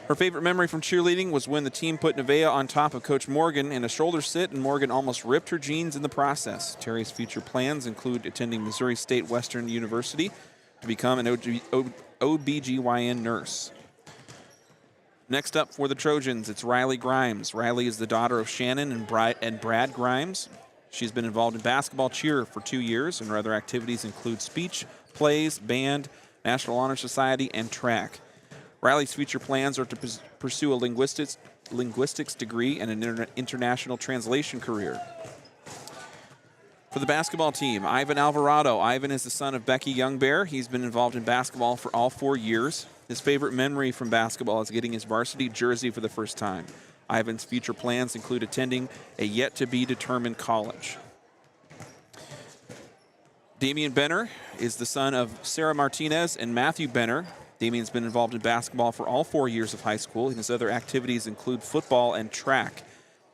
Her favorite memory from cheerleading was when the team put Nevaeh on top of Coach Morgan in a shoulder sit, and Morgan almost ripped her jeans in the process. Terry's future plans include attending Missouri State Western University to become an OBGYN nurse. Next up for the Trojans, it's Riley Grimes. Riley is the daughter of Shannon and Brad Grimes. She's been involved in basketball cheer for 2 years, and her other activities include speech, plays, band, National Honor Society, and track. Riley's future plans are to pursue a linguistics degree and an international translation career. For the basketball team, Ivan Alvarado. Ivan is the son of Becky Youngbear. He's been involved in basketball for all 4 years. His favorite memory from basketball is getting his varsity jersey for the first time. Ivan's future plans include attending a yet-to-be-determined college. Damian Benner is the son of Sarah Martinez and Matthew Benner. Damian's been involved in basketball for all 4 years of high school. His other activities include football and track.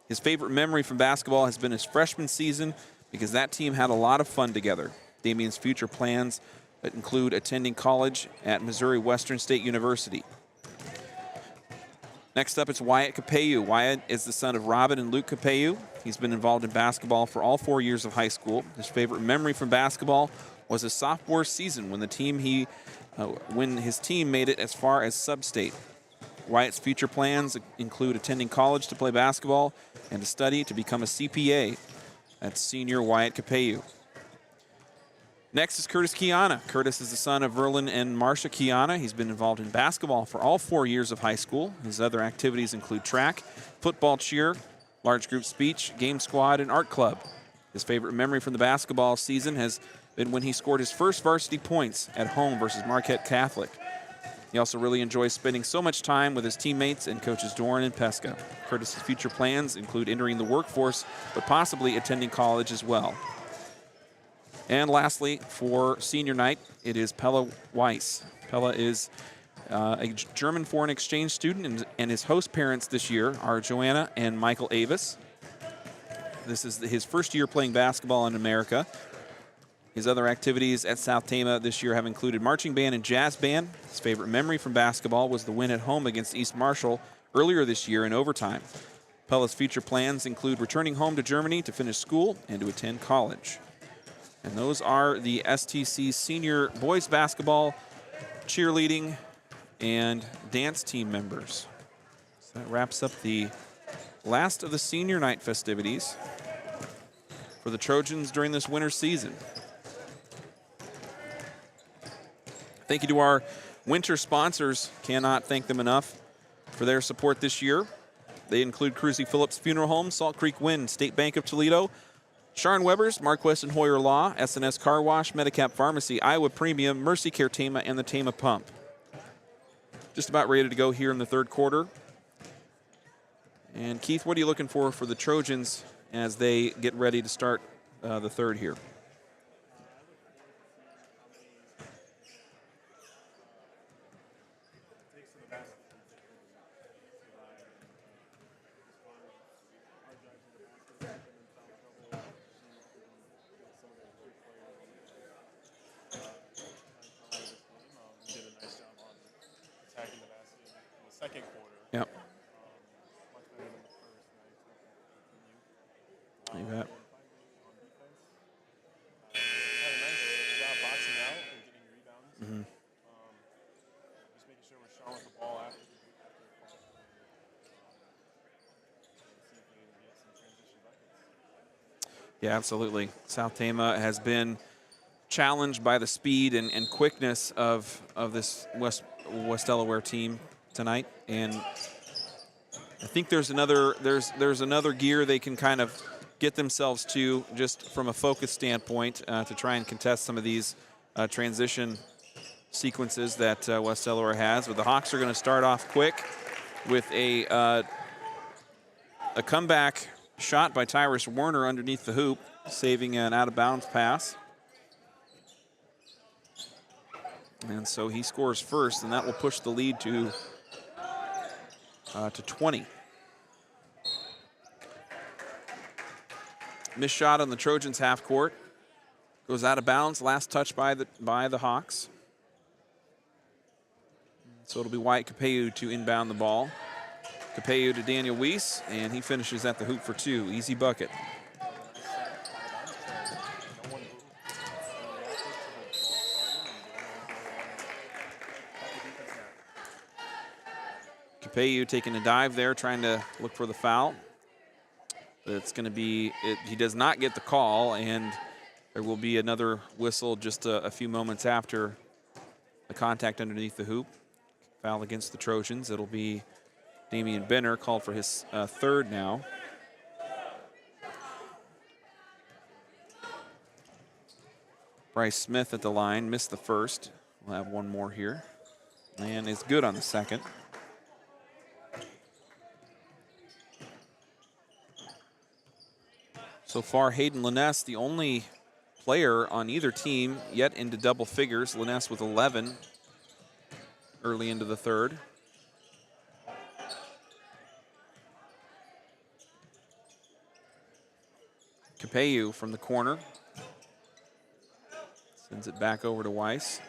His favorite memory from basketball has been his freshman season because that team had a lot of fun together. Damian's future plans include attending college at Missouri Western State University. Next up, it's Wyatt Capeyu. Wyatt is the son of Robin and Luke Capeyu. He's been involved in basketball for all 4 years of high school. His favorite memory from basketball was his sophomore season when his team made it as far as sub-state. Wyatt's future plans include attending college to play basketball and to study to become a CPA. That's senior Wyatt Capeyu. Next is Curtis Kiana. Curtis is the son of Verlin and Marcia Kiana. He's been involved in basketball for all 4 years of high school. His other activities include track, football cheer, large group speech, game squad, and art club. His favorite memory from the basketball season has been when he scored his first varsity points at home versus Marquette Catholic. He also really enjoys spending so much time with his teammates and coaches Doran and Pesca. Curtis's future plans include entering the workforce, but possibly attending college as well. And lastly, for senior night, it is Pella Weiss. Pella is a German foreign exchange student, and his host parents this year are Joanna and Michael Avis. This is his first year playing basketball in America. His other activities at South Tama this year have included marching band and jazz band. His favorite memory from basketball was the win at home against East Marshall earlier this year in overtime. Pella's future plans include returning home to Germany to finish school and to attend college. And those are the STC senior boys basketball, cheerleading, and dance team members. So that wraps up the last of the senior night festivities for the Trojans during this winter season. Thank you to our winter sponsors. Cannot thank them enough for their support this year. They include Cruzy Phillips Funeral Home, Salt Creek Wind, State Bank of Toledo, Sharon Weber's, Marquest and Hoyer Law, S&S Car Wash, Medicap Pharmacy, Iowa Premium, Mercy Care Tama, and the Tama Pump. Just about ready to go here in the third quarter. And Keith, what are you looking for the Trojans as they get ready to start the third here? Yep. You bet. Yeah, absolutely. South Tama has been challenged by the speed and quickness of this West Delaware team tonight, and I think there's another gear they can kind of get themselves to just from a focus standpoint to try and contest some of these transition sequences that West Delaware has. But the Hawks are going to start off quick with a comeback shot by Tyrus Werner underneath the hoop, saving an out-of-bounds pass. And so he scores first, and that will push the lead to 20. Missed shot on the Trojans half court. Goes out of bounds, last touch by the Hawks. So it'll be Wyatt Capeu to inbound the ball. Capeu to Daniel Weiss, and he finishes at the hoop for 2. Easy bucket. Capeu taking a dive there, trying to look for the foul. But it's going to be, he does not get the call, and there will be another whistle just a few moments after the contact underneath the hoop. Foul against the Trojans. It'll be Damian Benner called for his third now. Bryce Smith at the line, missed the first. We'll have one more here. And is good on the second. So far, Hayden Liness, the only player on either team yet into double figures. Liness with 11 early into the third. Capeu from the corner. Sends it back over to Weiss.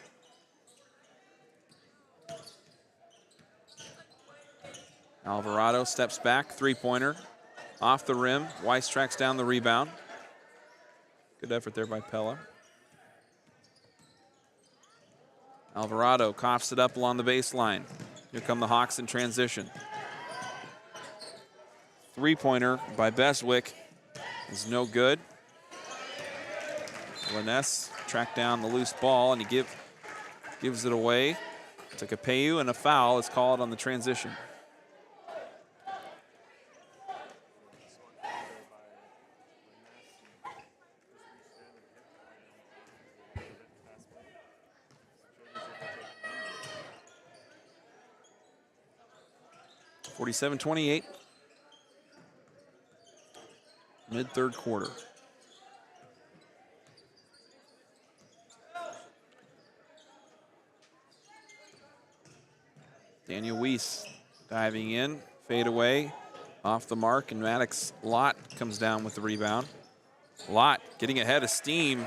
Alvarado steps back, three-pointer. Off the rim, Weiss tracks down the rebound. Good effort there by Pella. Alvarado coughs it up along the baseline. Here come the Hawks in transition. Three-pointer by Beswick is no good. Liness tracked down the loose ball, and he gives it away to Capeu, and a foul is called on the transition. (47-28). Mid-third quarter. Daniel Weiss diving in, fade away, off the mark, and Maddox Lott comes down with the rebound. Lott getting ahead of steam.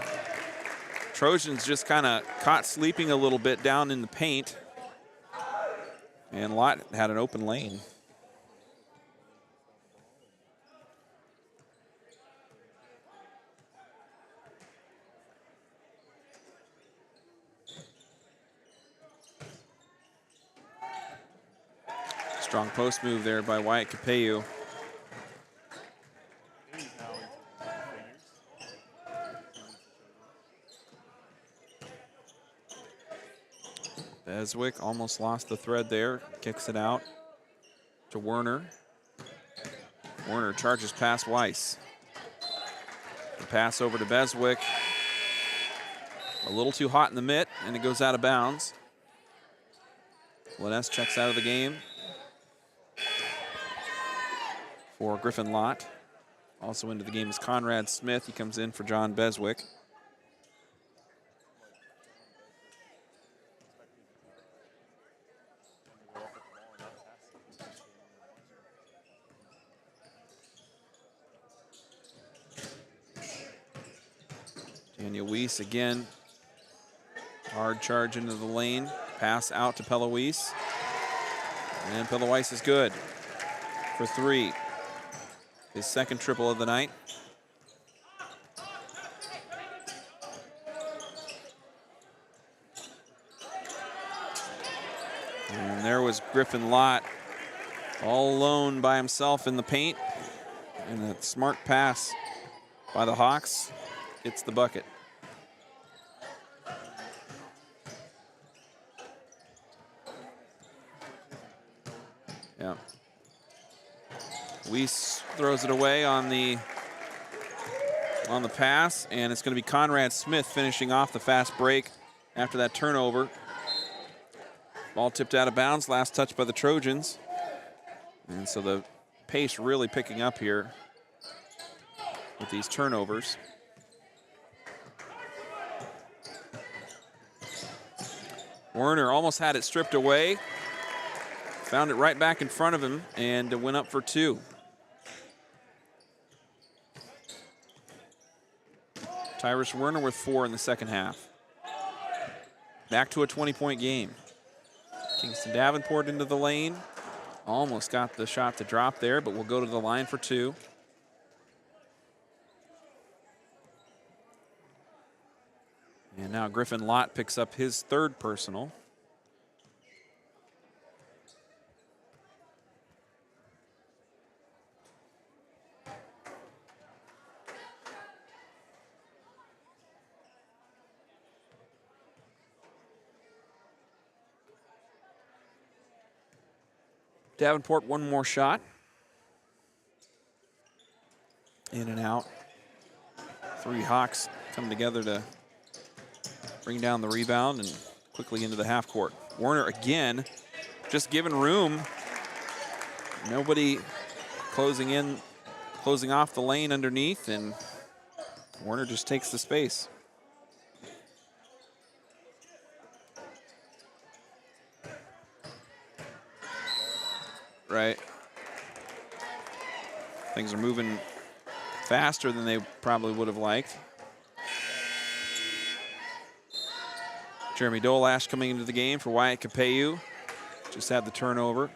Trojans just kind of caught sleeping a little bit down in the paint, and Lott had an open lane. Strong post move there by Wyatt Capeu. Beswick almost lost the thread there, kicks it out to Werner. Werner charges past Weiss. The pass over to Beswick. A little too hot in the mitt, and it goes out of bounds. Liness checks out of the game for Griffin Lott. Also into the game is Conrad Smith. He comes in for John Beswick. Daniel Weiss again. Hard charge into the lane. Pass out to Pella Weiss. And Pella Weiss is good for 3. His second triple of the night. And there was Griffin Lott all alone by himself in the paint. And a smart pass by the Hawks gets the bucket. Yeah. Weiss throws it away on the pass, and it's going to be Conrad Smith finishing off the fast break after that turnover. Ball tipped out of bounds, last touch by the Trojans. And so the pace really picking up here with these turnovers. Werner almost had it stripped away. Found it right back in front of him and went up for two. Tyrus Werner with 4 in the second half. Back to a 20-point game. Kingston Davenport into the lane. Almost got the shot to drop there, but will go to the line for 2. And now Griffin Lott picks up his 3rd personal. Davenport, one more shot. In and out. 3 Hawks come together to bring down the rebound and quickly into the half court. Werner again, just given room. Nobody closing off the lane underneath, and Werner just takes the space. Right. Things are moving faster than they probably would have liked. Jeremy Dolash coming into the game for Wyatt Capeyu. Just had the turnover.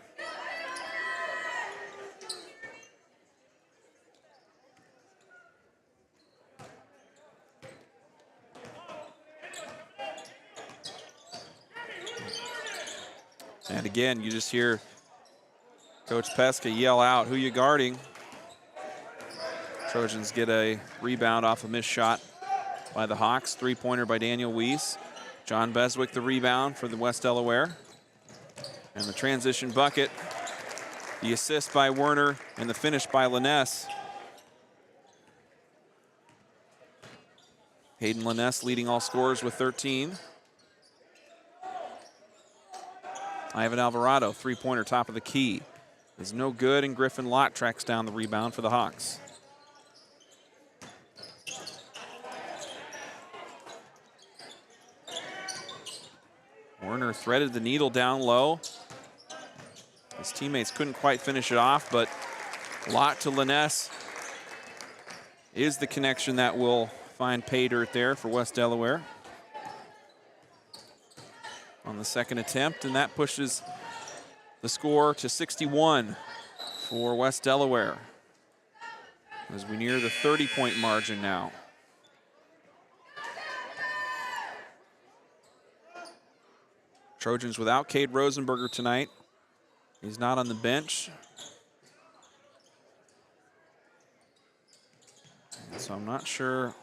And again, you just hear Coach Pesca yell out, "Who you guarding?" Trojans get a rebound off a missed shot by the Hawks. 3-pointer by Daniel Weiss. John Beswick the rebound for the West Delaware. And the transition bucket, the assist by Werner, and the finish by Liness. Hayden Liness leading all scorers with 13. Ivan Alvarado, 3-pointer, top of the key, is no good, and Griffin Lott tracks down the rebound for the Hawks. Werner threaded the needle down low. His teammates couldn't quite finish it off, but Lott to Liness is the connection that will find pay dirt there for West Delaware on the second attempt, and that pushes the score to 61 for West Delaware as we near the 30-point margin now. Trojans without Cade Rosenberger tonight. He's not on the bench. So I'm not sure.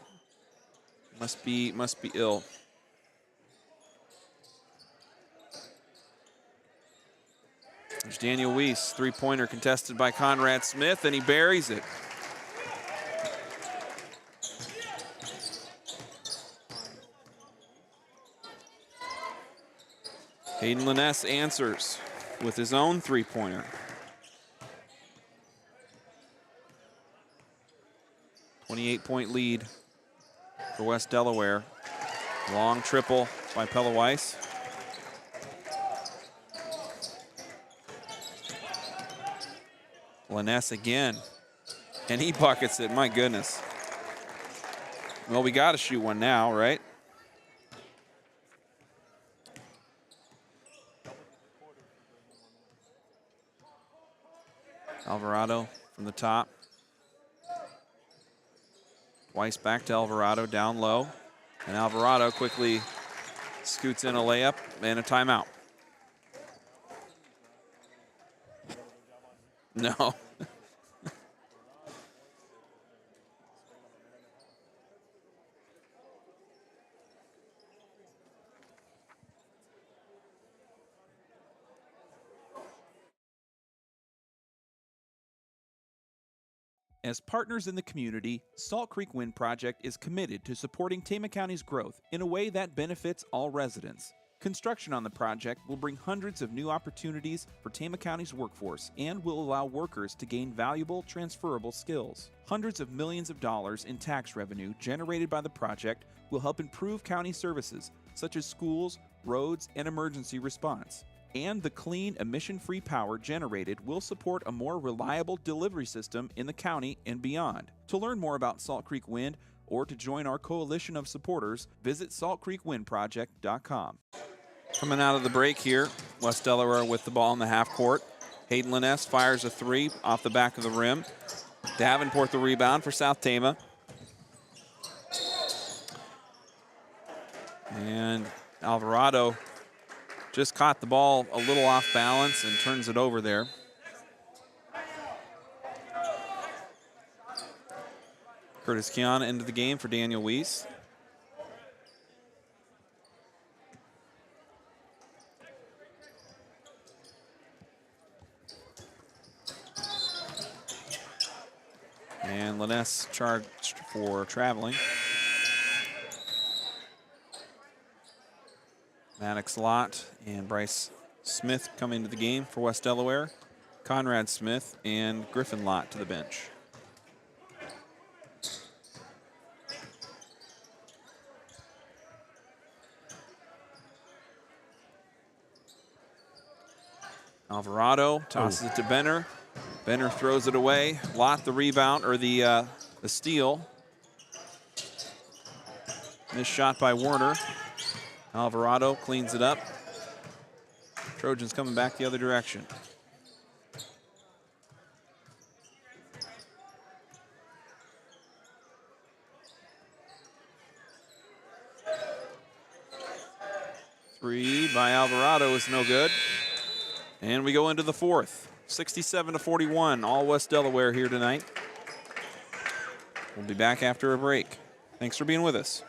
Must be ill. There's Daniel Weiss, 3-pointer contested by Conrad Smith, and he buries it. Hayden Liness answers with his own 3-pointer. .28 lead for West Delaware. Long triple by Pelaweiss. Liness again, and he buckets it, my goodness. Well, we got to shoot one now, right? Alvarado from the top. Weiss back to Alvarado, down low. And Alvarado quickly scoots in a layup and a timeout. No. As partners in the community, Salt Creek Wind Project is committed to supporting Tama County's growth in a way that benefits all residents. Construction on the project will bring hundreds of new opportunities for Tama County's workforce and will allow workers to gain valuable, transferable skills. Hundreds of millions of dollars in tax revenue generated by the project will help improve county services such as schools, roads, and emergency response. And the clean, emission-free power generated will support a more reliable delivery system in the county and beyond. To learn more about Salt Creek Wind or to join our coalition of supporters, visit saltcreekwindproject.com. Coming out of the break here, West Delaware with the ball in the half court. Hayden Liness fires a three off the back of the rim. Davenport the rebound for South Tama. And Alvarado just caught the ball a little off balance and turns it over there. Curtis Kiana into the game for Daniel Weiss. And Liness charged for traveling. Maddox Lott and Bryce Smith come into the game for West Delaware. Conrad Smith and Griffin Lott to the bench. Alvarado tosses it to Benner. Benner throws it away. Lott the rebound, or the steal. Missed shot by Warner. Alvarado cleans it up. Trojans coming back the other direction. Three by Alvarado is no good. And we go into the fourth. 67-41, all West Delaware here tonight. We'll be back after a break. Thanks for being with us.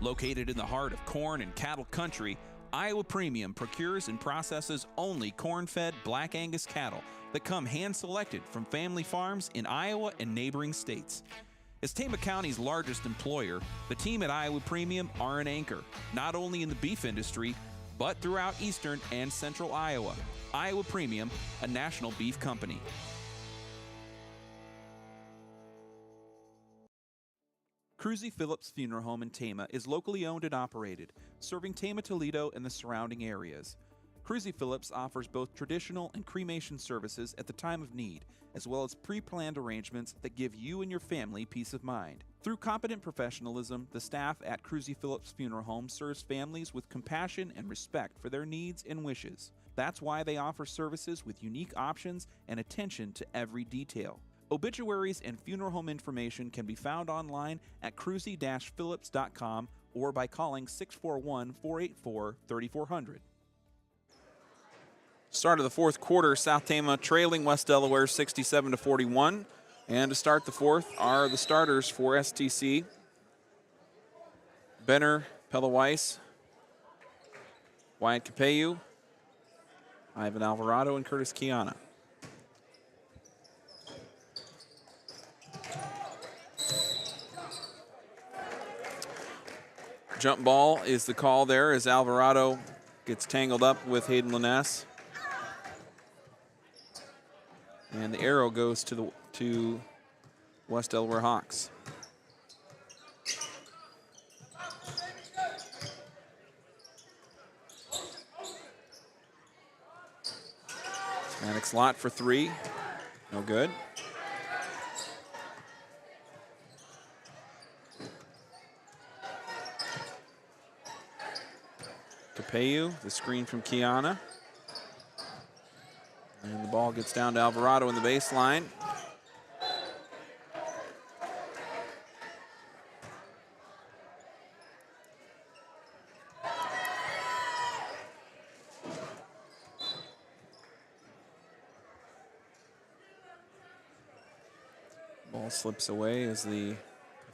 Located in the heart of corn and cattle country, Iowa Premium procures and processes only corn-fed Black Angus cattle that come hand-selected from family farms in Iowa and neighboring states. As Tama County's largest employer, the team at Iowa Premium are an anchor, not only in the beef industry, but throughout eastern and central Iowa. Iowa Premium, a national beef company. Cruzy Phillips Funeral Home in Tama is locally owned and operated, serving Tama, Toledo, and the surrounding areas. Cruzy Phillips offers both traditional and cremation services at the time of need, as well as pre-planned arrangements that give you and your family peace of mind. Through competent professionalism, the staff at Cruzy Phillips Funeral Home serves families with compassion and respect for their needs and wishes. That's why they offer services with unique options and attention to every detail. Obituaries and funeral home information can be found online at cruzy-phillips.com or by calling 641-484-3400. Start of the fourth quarter, South Tama trailing West Delaware 67-41. And to start the fourth are the starters for STC. Benner, Pella Weiss, Wyatt Capeyu, Ivan Alvarado, and Curtis Kiana. Jump ball is the call there as Alvarado gets tangled up with Hayden Liness. And the arrow goes to West Delaware Hawks. Maddox Lott for three. No good. Capeyu, the screen from Kiana. And the ball gets down to Alvarado in the baseline. Ball slips away as the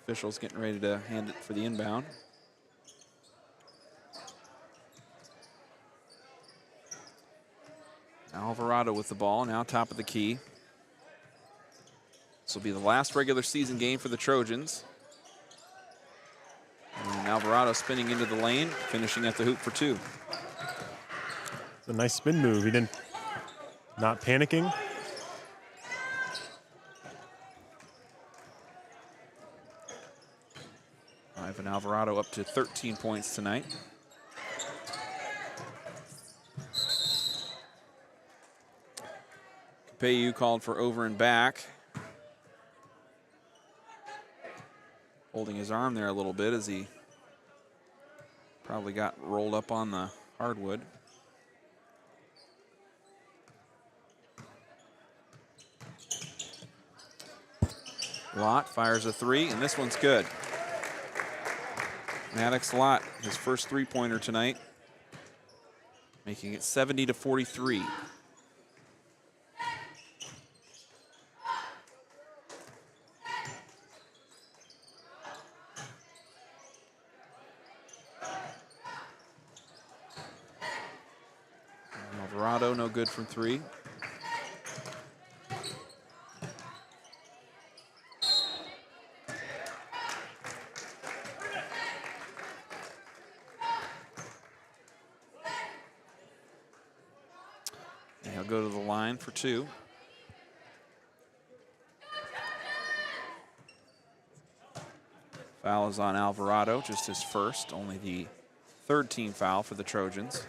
official's getting ready to hand it for the inbound. Alvarado with the ball, now top of the key. This will be the last regular season game for the Trojans. And Alvarado spinning into the lane, finishing at the hoop for 2. It's a nice spin move. He didn't, not panicking. Ivan Alvarado up to 13 points tonight. Capeyu called for over and back. Holding his arm there a little bit as he probably got rolled up on the hardwood. Lott fires a 3, and this one's good. Maddox Lott, his first 3-pointer tonight, making it 70-43. Alvarado, no good from 3. And he'll go to the line for 2. Foul is on Alvarado, just his first, only the 3rd team foul for the Trojans.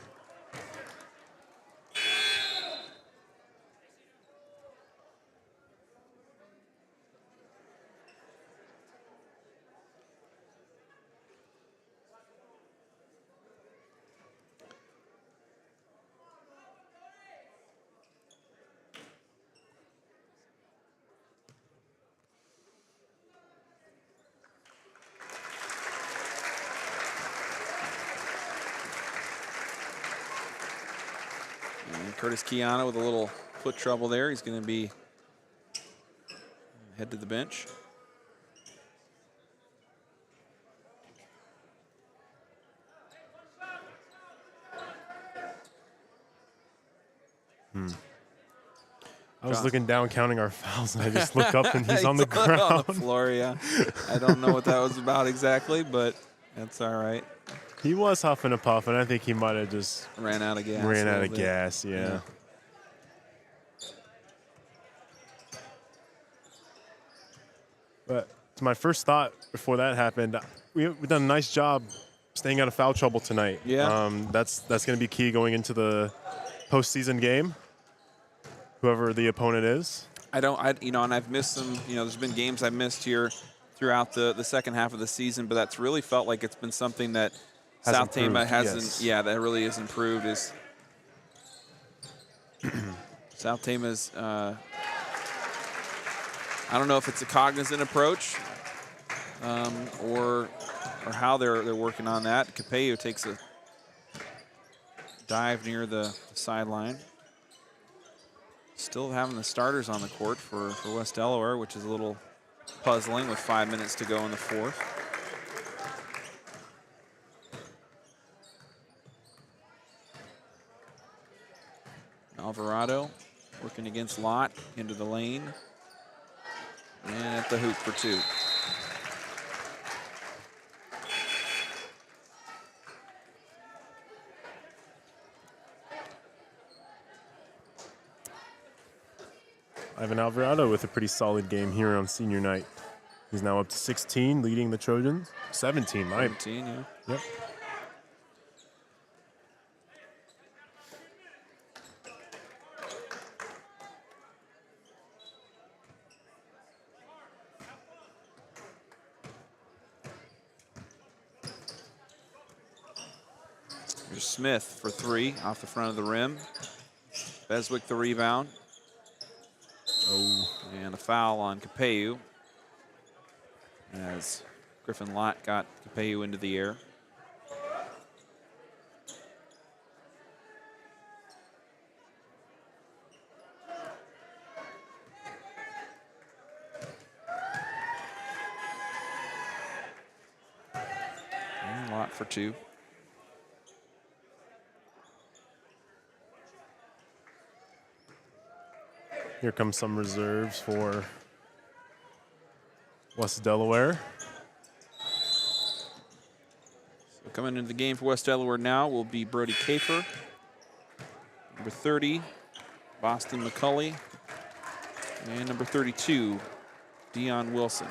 Curtis Kiana with a little foot trouble there. He's going to be head to the bench. I was looking down, counting our fouls, and I just look up, and he's on the ground. On the floor, yeah. I don't know what that was about exactly, but that's all right. He was huffing and puffing. I think he might have just ran out of gas. Ran out of gas, yeah. But to my first thought before that happened, we've done a nice job staying out of foul trouble tonight. Yeah. That's going to be key going into the postseason game, whoever the opponent is. And I've missed some, there's been games I missed here throughout the second half of the season, but that's really felt like it's been something that South Tama hasn't, that really has improved. Is South Tama's, I don't know if it's a cognizant approach or how they're working on that. Capeyu takes a dive near the sideline. Still having the starters on the court for West Delaware, which is a little puzzling with 5 minutes to go in the 4th. Alvarado working against Lott into the lane. And at the hoop for 2. Ivan Alvarado with a pretty solid game here on senior night. He's now up to 16, leading the Trojans. 17, right? 17, yeah. Yep. Here's Smith for 3 off the front of the rim. Beswick the rebound. Oh, and a foul on Capeyu as Griffin Lott got Capeyu into the air. And Lott for 2. Here comes some reserves for West Delaware. So coming into the game for West Delaware now will be Brody Kafer. Number 30, Boston McCulley. And number 32, Dion Wilson.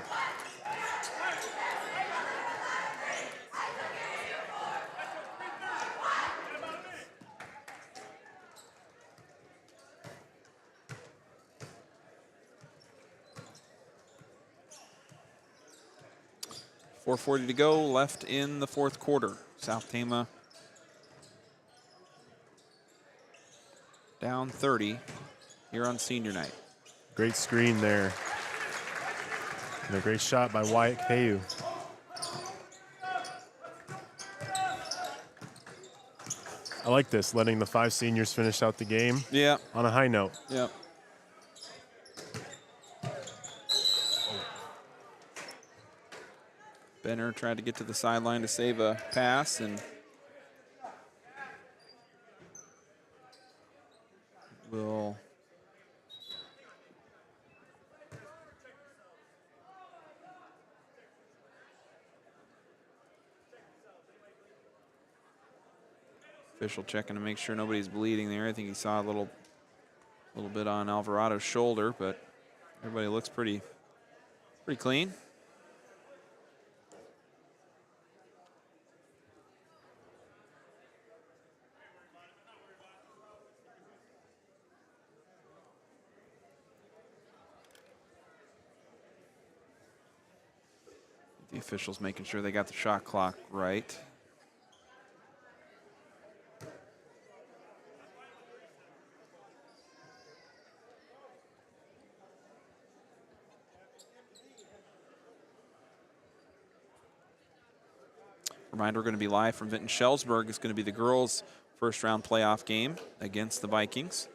.440 to go left in the fourth quarter. South Tama down 30 here on senior night. Great screen there. And a great shot by Wyatt Caillou. I like this, letting the 5 seniors finish out the game on a high note. Yeah. Benner tried to get to the sideline to save a pass, and will official checking to make sure nobody's bleeding there. I think he saw a little bit on Alvarado's shoulder, but everybody looks pretty clean. The officials making sure they got the shot clock right. Reminder, we're going to be live from Vinton-Shellsburg. It's going to be the girls' first-round playoff game against the Vikings.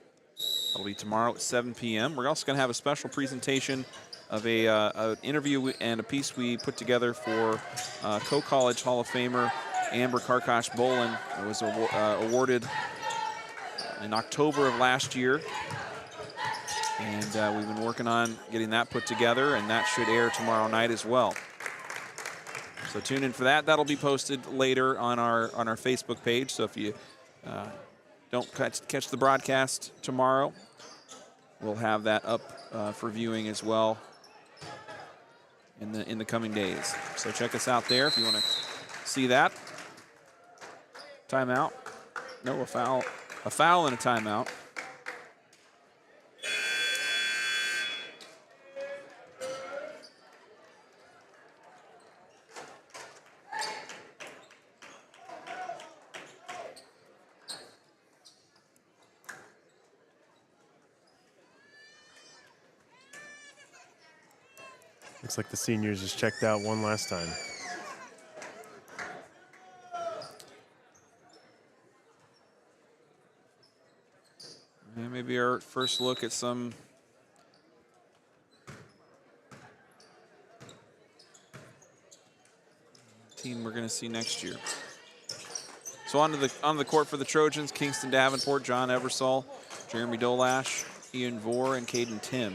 That'll be tomorrow at 7 p.m. We're also going to have a special presentation of an interview and a piece we put together for Co-College Hall of Famer Amber Karkash-Bolin. It was awarded in October of last year. And we've been working on getting that put together, and that should air tomorrow night as well. So tune in for that. That'll be posted later on our Facebook page. So if you don't catch the broadcast tomorrow, we'll have that up for viewing as well in the coming days. So check us out there if you want to see that. Timeout. No, a foul. A foul and a timeout. Looks like the seniors just checked out one last time. And maybe our first look at some team we're going to see next year. So on the court for the Trojans: Kingston Davenport, John Eversole, Jeremy Dolash, Ian Vore, and Caden Tim.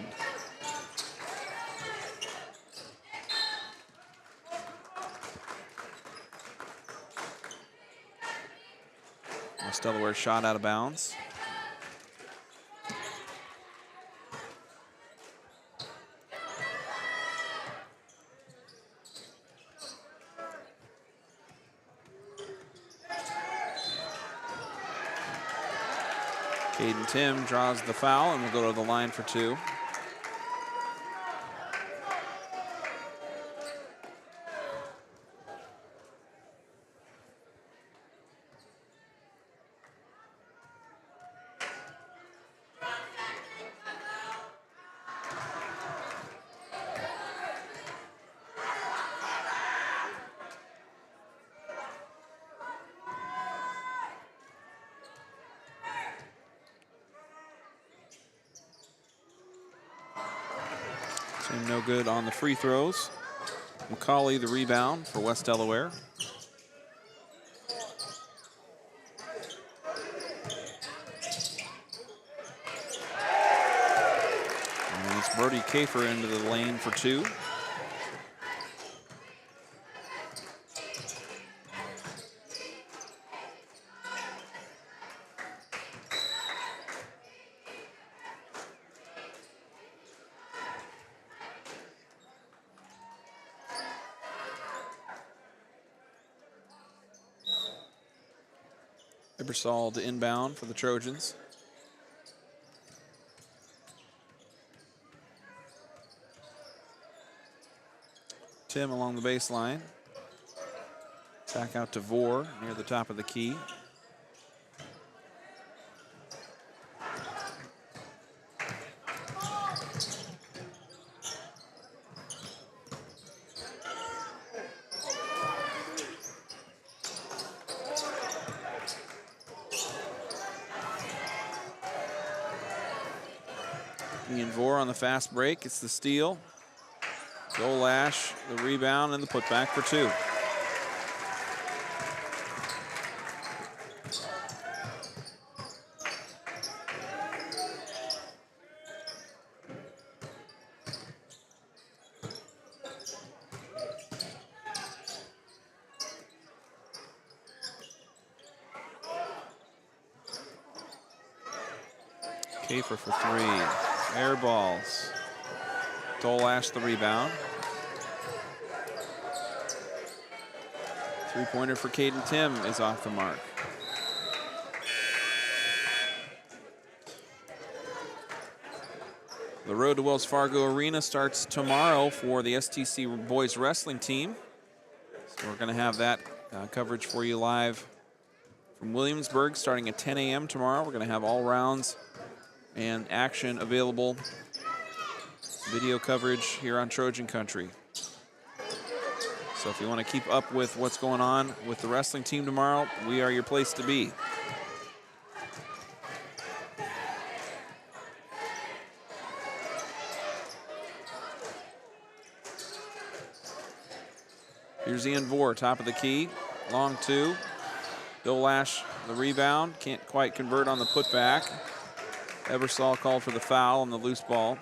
West Delaware shot out of bounds. Caden Tim draws the foul and will go to the line for 2. No good on the free throws. McCauley the rebound for West Delaware. And it's Brody Kafer into the lane for 2. Ebersol to inbound for the Trojans. Tim along the baseline. Back out to Vore near the top of the key. Ian Vore on the fast break. It's the steal. Golash, the rebound, and the putback for two. Kafer for three. Air balls. Golash the rebound. Three-pointer for Caden Tim is off the mark. The road to Wells Fargo Arena starts tomorrow for the STC boys wrestling team. So we're going to have that coverage for you live from Williamsburg starting at 10 a.m. tomorrow. We're going to have all rounds and action available. Video coverage here on Trojan Country. So if you want to keep up with what's going on with the wrestling team tomorrow, we are your place to be. Here's Ian Vore, top of the key, long two. Golash, the rebound, can't quite convert on the putback. Ebersol called for the foul on the loose ball.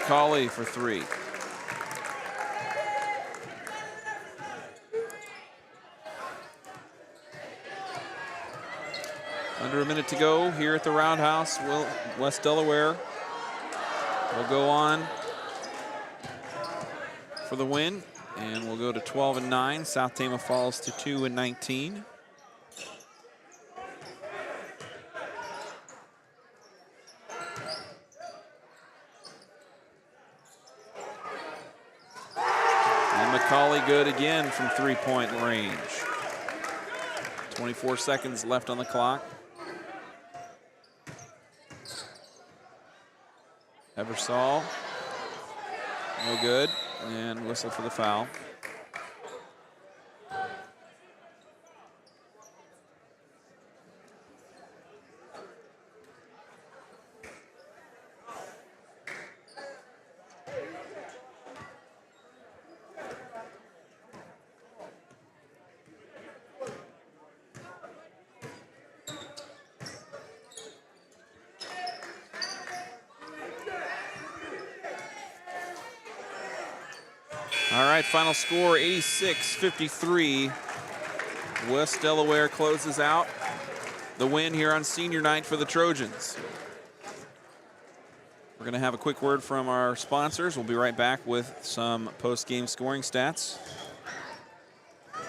McCauley for three. Under a minute to go here at the Round House. West Delaware will go on for the win, and we'll go to 12-9. South Tama falls to 2-19. McCauley good again from three-point range. 24 seconds left on the clock. Ebersol, no good, and whistle for the foul. All right, final score 86-53. West Delaware closes out the win here on senior night for the Trojans. We're going to have a quick word from our sponsors. We'll be right back with some post-game scoring stats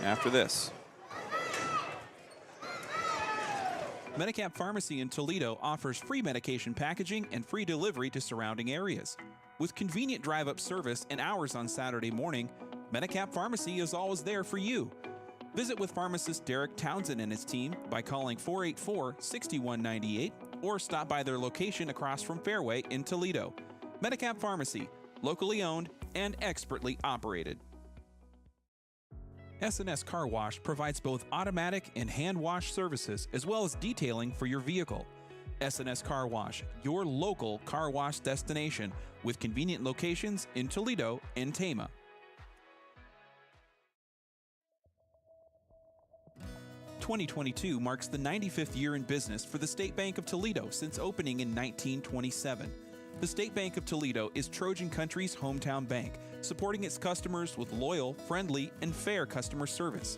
after this. Medicap Pharmacy in Toledo offers free medication packaging and free delivery to surrounding areas. With convenient drive-up service and hours on Saturday morning, Medicap Pharmacy is always there for you. Visit with pharmacist Derek Townsend and his team by calling 484-6198 or stop by their location across from Fairway in Toledo. Medicap Pharmacy, locally owned and expertly operated. S&S Car Wash provides both automatic and hand wash services as well as detailing for your vehicle. S&S Car Wash, your local car wash destination with convenient locations in Toledo and Tama. "2022 marks the 95th year in business for the State Bank of Toledo since opening in 1927. The State Bank of Toledo is Trojan Country's hometown bank, supporting its customers with loyal, friendly, and fair customer service.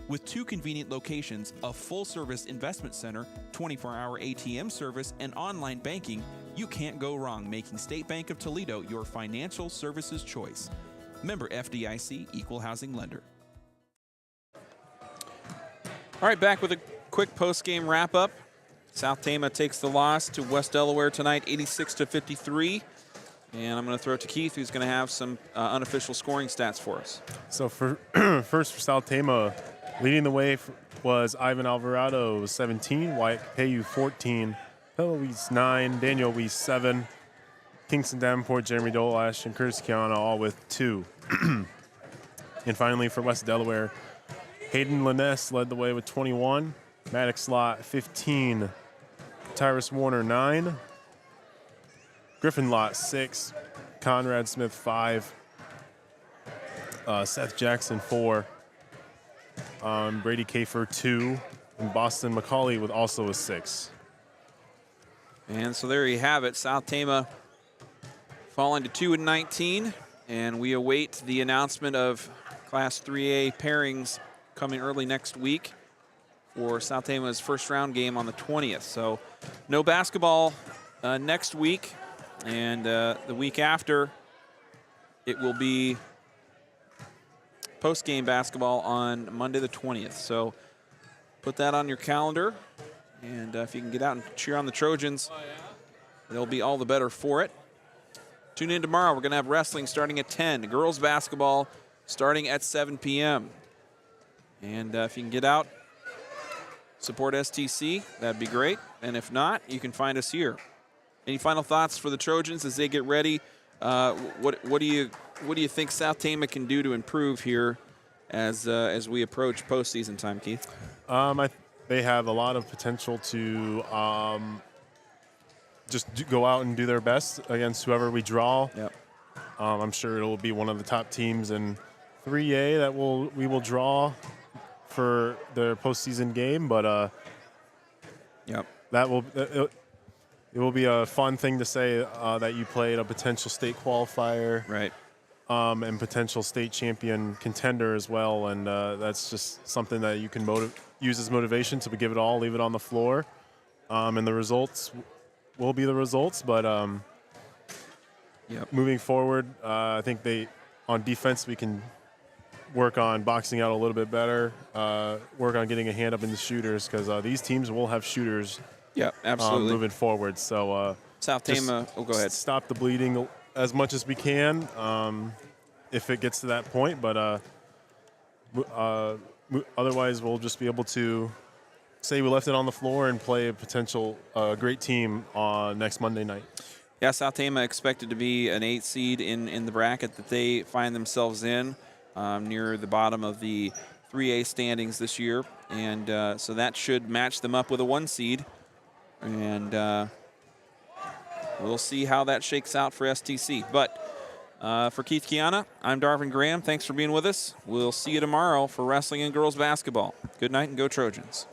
With 2 convenient locations, a full-service investment center, 24-hour ATM service, and online banking, you can't go wrong making State Bank of Toledo your financial services choice. Member FDIC, Equal Housing Lender. All right, back with a quick post-game wrap-up. South Tama takes the loss to West Delaware tonight, 86-53. And I'm going to throw it to Keith, who's going to have some unofficial scoring stats for us. So for first for South Tama, leading the way was Ivan Alvarado, 17, Wyatt Capeyu, 14, Pella Weiss, 9, Daniel Weiss, 7, Kingston Davenport, Jeremy Dolash, and Curtis Kiana all with 2. And finally for West Delaware, Hayden Liness led the way with 21, Maddox Lott, 15, Tyrus Warner, 9, Griffin Lott, 6, Conrad Smith, 5, Seth Jackson, 4, Brady Kafer, 2, and Boston McCauley with also a 6. And so there you have it. South Tama falling to 2-19, and we await the announcement of Class 3A pairings coming early next week for South Tama's first round game on the 20th. So no basketball next week, and the week after it will be post-game basketball on Monday the 20th. So put that on your calendar, and if you can get out and cheer on the Trojans, they'll be all the better for it. Tune in tomorrow. We're going to have wrestling starting at 10, girls basketball starting at 7 p.m. And if you can get out, support STC, that'd be great. And if not, you can find us here. Any final thoughts for the Trojans as they get ready? What do you think South Tama can do to improve here as we approach postseason time, Keith? They have a lot of potential to just go out and do their best against whoever we draw. Yep. I'm sure it'll be one of the top teams in 3A that we will draw for their postseason game, but yep. It will be a fun thing to say that you played a potential state qualifier, Right. And potential state champion contender as well, and that's just something that you can use as motivation to give it all, leave it on the floor, and the results will be the results. But Yep. moving forward, I think on defense we can work on boxing out a little bit better, work on getting a hand up in the shooters, because these teams will have shooters. Yeah, absolutely. Moving forward, so South Tama, go ahead. Stop the bleeding as much as we can, if it gets to that point. But otherwise, we'll just be able to say we left it on the floor and play a potential great team on next Monday night. Yeah, South Tama expected to be an 8 seed in the bracket that they find themselves in, near the bottom of the 3A standings this year, and so that should match them up with a 1 seed. And we'll see how that shakes out for STC. But for Keith Kiana, I'm Darvin Graham. Thanks for being with us. We'll see you tomorrow for wrestling and girls basketball. Good night and go Trojans.